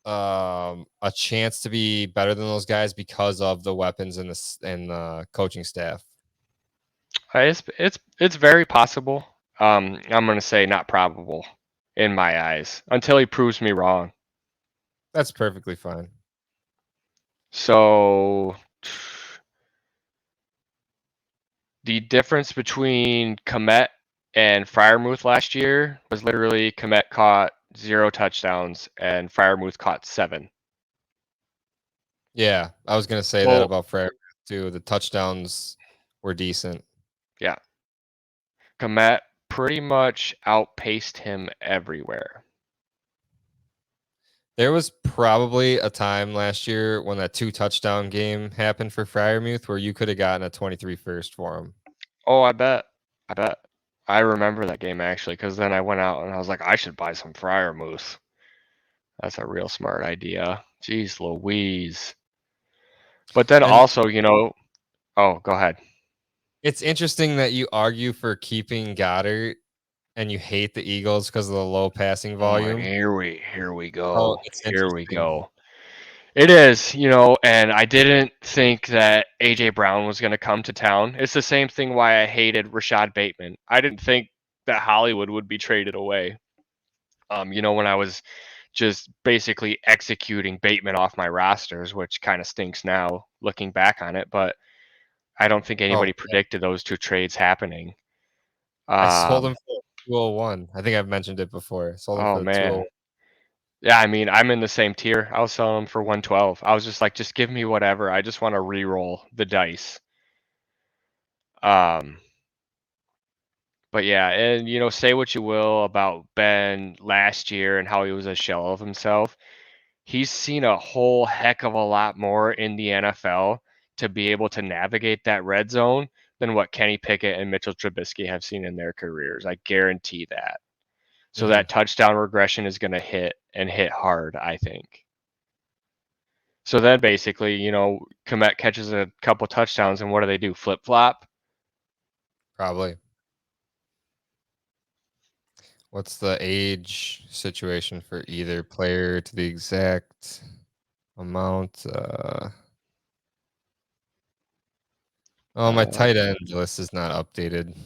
a chance to be better than those guys because of the weapons and the coaching staff. It's very possible. I'm gonna say not probable in my eyes until he proves me wrong. That's perfectly fine. So the difference between Komet and Fryermuth last year was literally Komet caught 0 touchdowns and Fryermuth caught 7. Yeah, I was gonna say that about Frere too. The touchdowns were decent. Yeah. Komet pretty much outpaced him everywhere. There was probably a time last year when that 2 touchdown game happened for Fryermuth where you could have gotten a 23 first for him. Oh, I bet. I remember that game actually, because then I went out and I was like, I should buy some Fryermuth. That's a real smart idea. Jeez Louise. But then And also, oh, go ahead. it's interesting that you argue for keeping Goddard and you hate the Eagles because of the low passing Oh my, volume. here we Oh, go. it's Here we interesting. go. It is, and I didn't think that AJ Brown was going to come to town. It's the same thing why I hated Rashad Bateman. I didn't think that Hollywood would be traded away. When I was just basically executing Bateman off my rosters, which kind of stinks now looking back on it, but I don't think Oh, anybody predicted those 2 trades happening. I sold Um, him for 201. I think I've mentioned it before. Sold him oh for the man. 201. Yeah, I mean, I'm in the same tier. I was selling them for 112. I was just like, just give me whatever. I just want to re-roll the dice. Um, but yeah, and say what you will about Ben last year and how he was a shell of himself. He's seen a whole heck of a lot more in the NFL to be able to navigate that red zone than what Kenny Pickett and Mitchell Trubisky have seen in their careers. I guarantee that. So Mhm. that touchdown regression is going to hit and hit hard, I think. So then basically, Komet catches a couple touchdowns, and what do they do? Flip flop? Probably. What's the age situation for either player to the exact amount? Oh, my tight end list is not updated.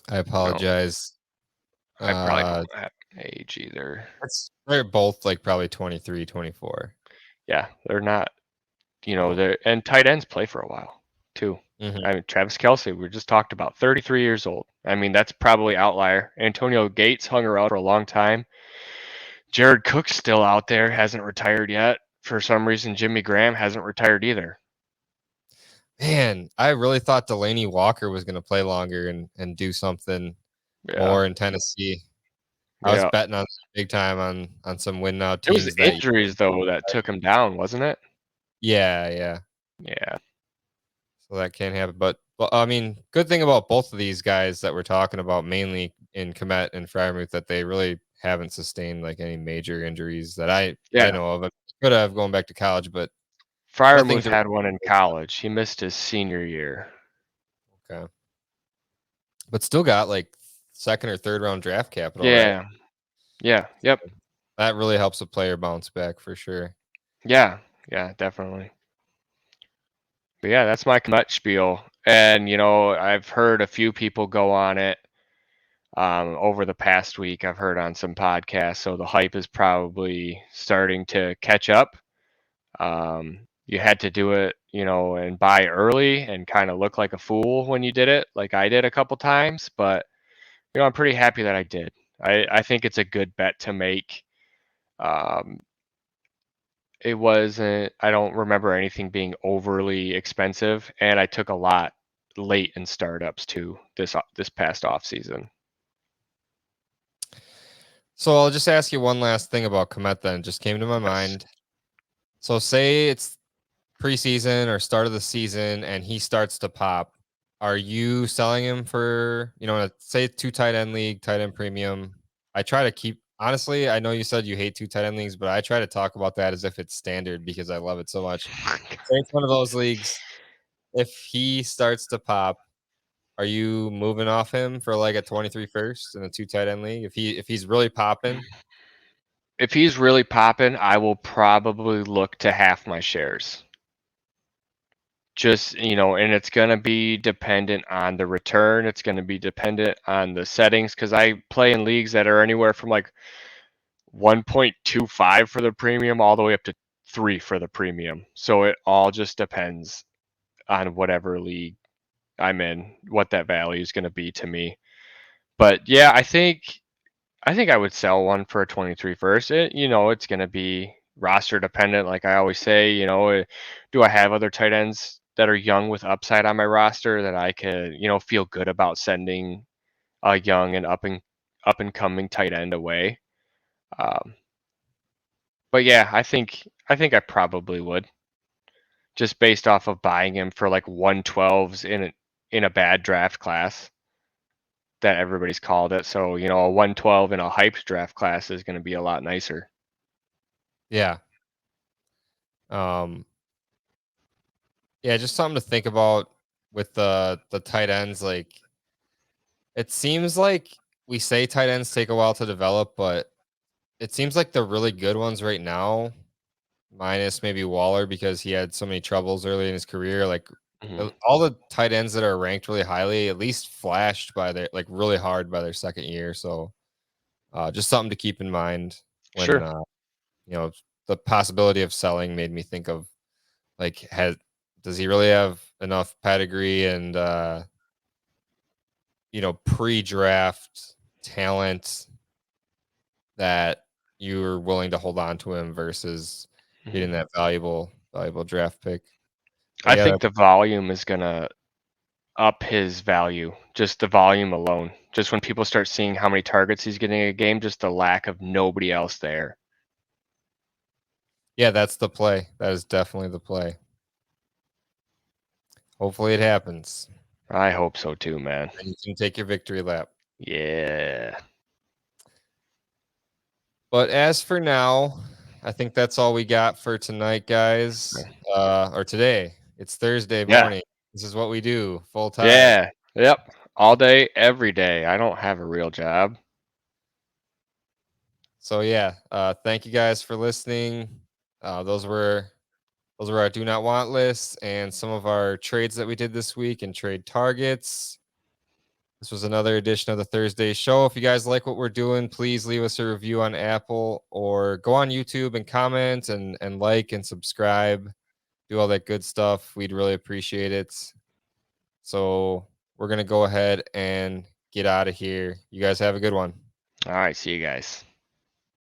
I No, apologize. I probably Uh, don't have age either. they're both like probably 23, 24. Yeah, they're not. Oh. And tight ends play for a while too. Mhm. I mean, Travis Kelce, we just talked about, 33 years old. I mean, that's probably outlier. Antonio Gates hung around for a long time. Jared Cook's still out there, hasn't retired yet. For some reason, Jimmy Graham hasn't retired either. Man, I really thought Delaney Walker was going to play longer and do something Yeah, more in Tennessee. I was yeah. betting on big time on some win now It was teams that. injuries though that took him down, wasn't it? Yeah. Yeah, So that can't happen. But well, I mean, good thing about both of these guys that we're talking about, mainly in Komet and Fryermuth, that they really haven't sustained like any major injuries that I yeah. know of. Could have going back to college, but nothing Fryermuth to. had one in college. He missed his senior year. Okay. But still got like second or third round draft capital, right? Yeah, yeah, yep, That really helps a player bounce back for sure. yeah. Yeah, definitely. But yeah, that's my Komet spiel. And I've heard a few people go on it over the past week. I've heard on some podcasts, so the hype is probably starting to catch up. You had to do it, and buy early and kind of look like a fool when you did it, like I did a couple times. But I'm pretty happy that I did. I think it's a good bet to make. Um, it wasn't. I don't remember anything being overly expensive, and I took a lot late in startups too this past off season. So I'll just ask you one last thing about Komet then. It just came to my Yes. mind. So say it's preseason or start of the season and he starts to pop. Are you selling him for, say two tight end league, tight end premium? I try to keep honestly, I know you said you hate two tight end leagues, but I try to talk about that as if it's standard because I love it so much. Say it's one of those leagues. If he starts to pop, are you moving off him for like a 23 first in a two tight end league? If he's really popping, If he's really popping, I will probably look to half my shares. Just, and it's going to be dependent on the return. It's going to be dependent on the settings because I play in leagues that are anywhere from like 1.25 for the premium all the way up to 3 for the premium. So it all just depends on whatever league I'm in, what that value is going to be to me. But yeah, I think I would sell one for a 23 first. It's going to be roster dependent. Like I always say, do I have other tight ends that are young with upside on my roster that I could, feel good about sending a young and up and coming tight end away? Um, but yeah, I think I probably would just based off of buying him for like 112s in a bad draft class that everybody's called it. So, a 112 in a hyped draft class is going to be a lot nicer. yeah. Um, yeah, just something to think about with the tight ends. Like it seems like we say tight ends take a while to develop, but it seems like the really good ones right now, minus maybe Waller because he had so many troubles early in his career. Like Mhm. all the tight ends that are ranked really highly, at least flashed by their like really hard by their second year. So just something to keep in mind when Sure. you know the possibility of selling made me think of like does he really have enough pedigree and pre-draft talent that you're willing to hold on to him versus Mhm. getting that valuable draft pick. But I yeah, think the volume is going to up his value, just the volume alone. Just when people start seeing how many targets he's getting a game, just the lack of nobody else there. that's the play. That is definitely the play. Hopefully it happens. I hope so too, man. And you can take your victory lap. Yeah. But as for now, I think that's all we got for tonight, guys. Or today. It's Thursday Yeah. morning. This is what we do full time. Yeah. Yep. All day, every day. I don't have a real job. So yeah, thank you guys for listening. Those were our do not want lists and some of our trades that we did this week and trade targets. This was another edition of the Thursday show. If you guys like what we're doing, please leave us a review on Apple or go on YouTube and comment and like and subscribe. Do all that good stuff. We'd really appreciate it. So we're gonna go ahead and get out of here. You guys have a good one. All right. See you guys.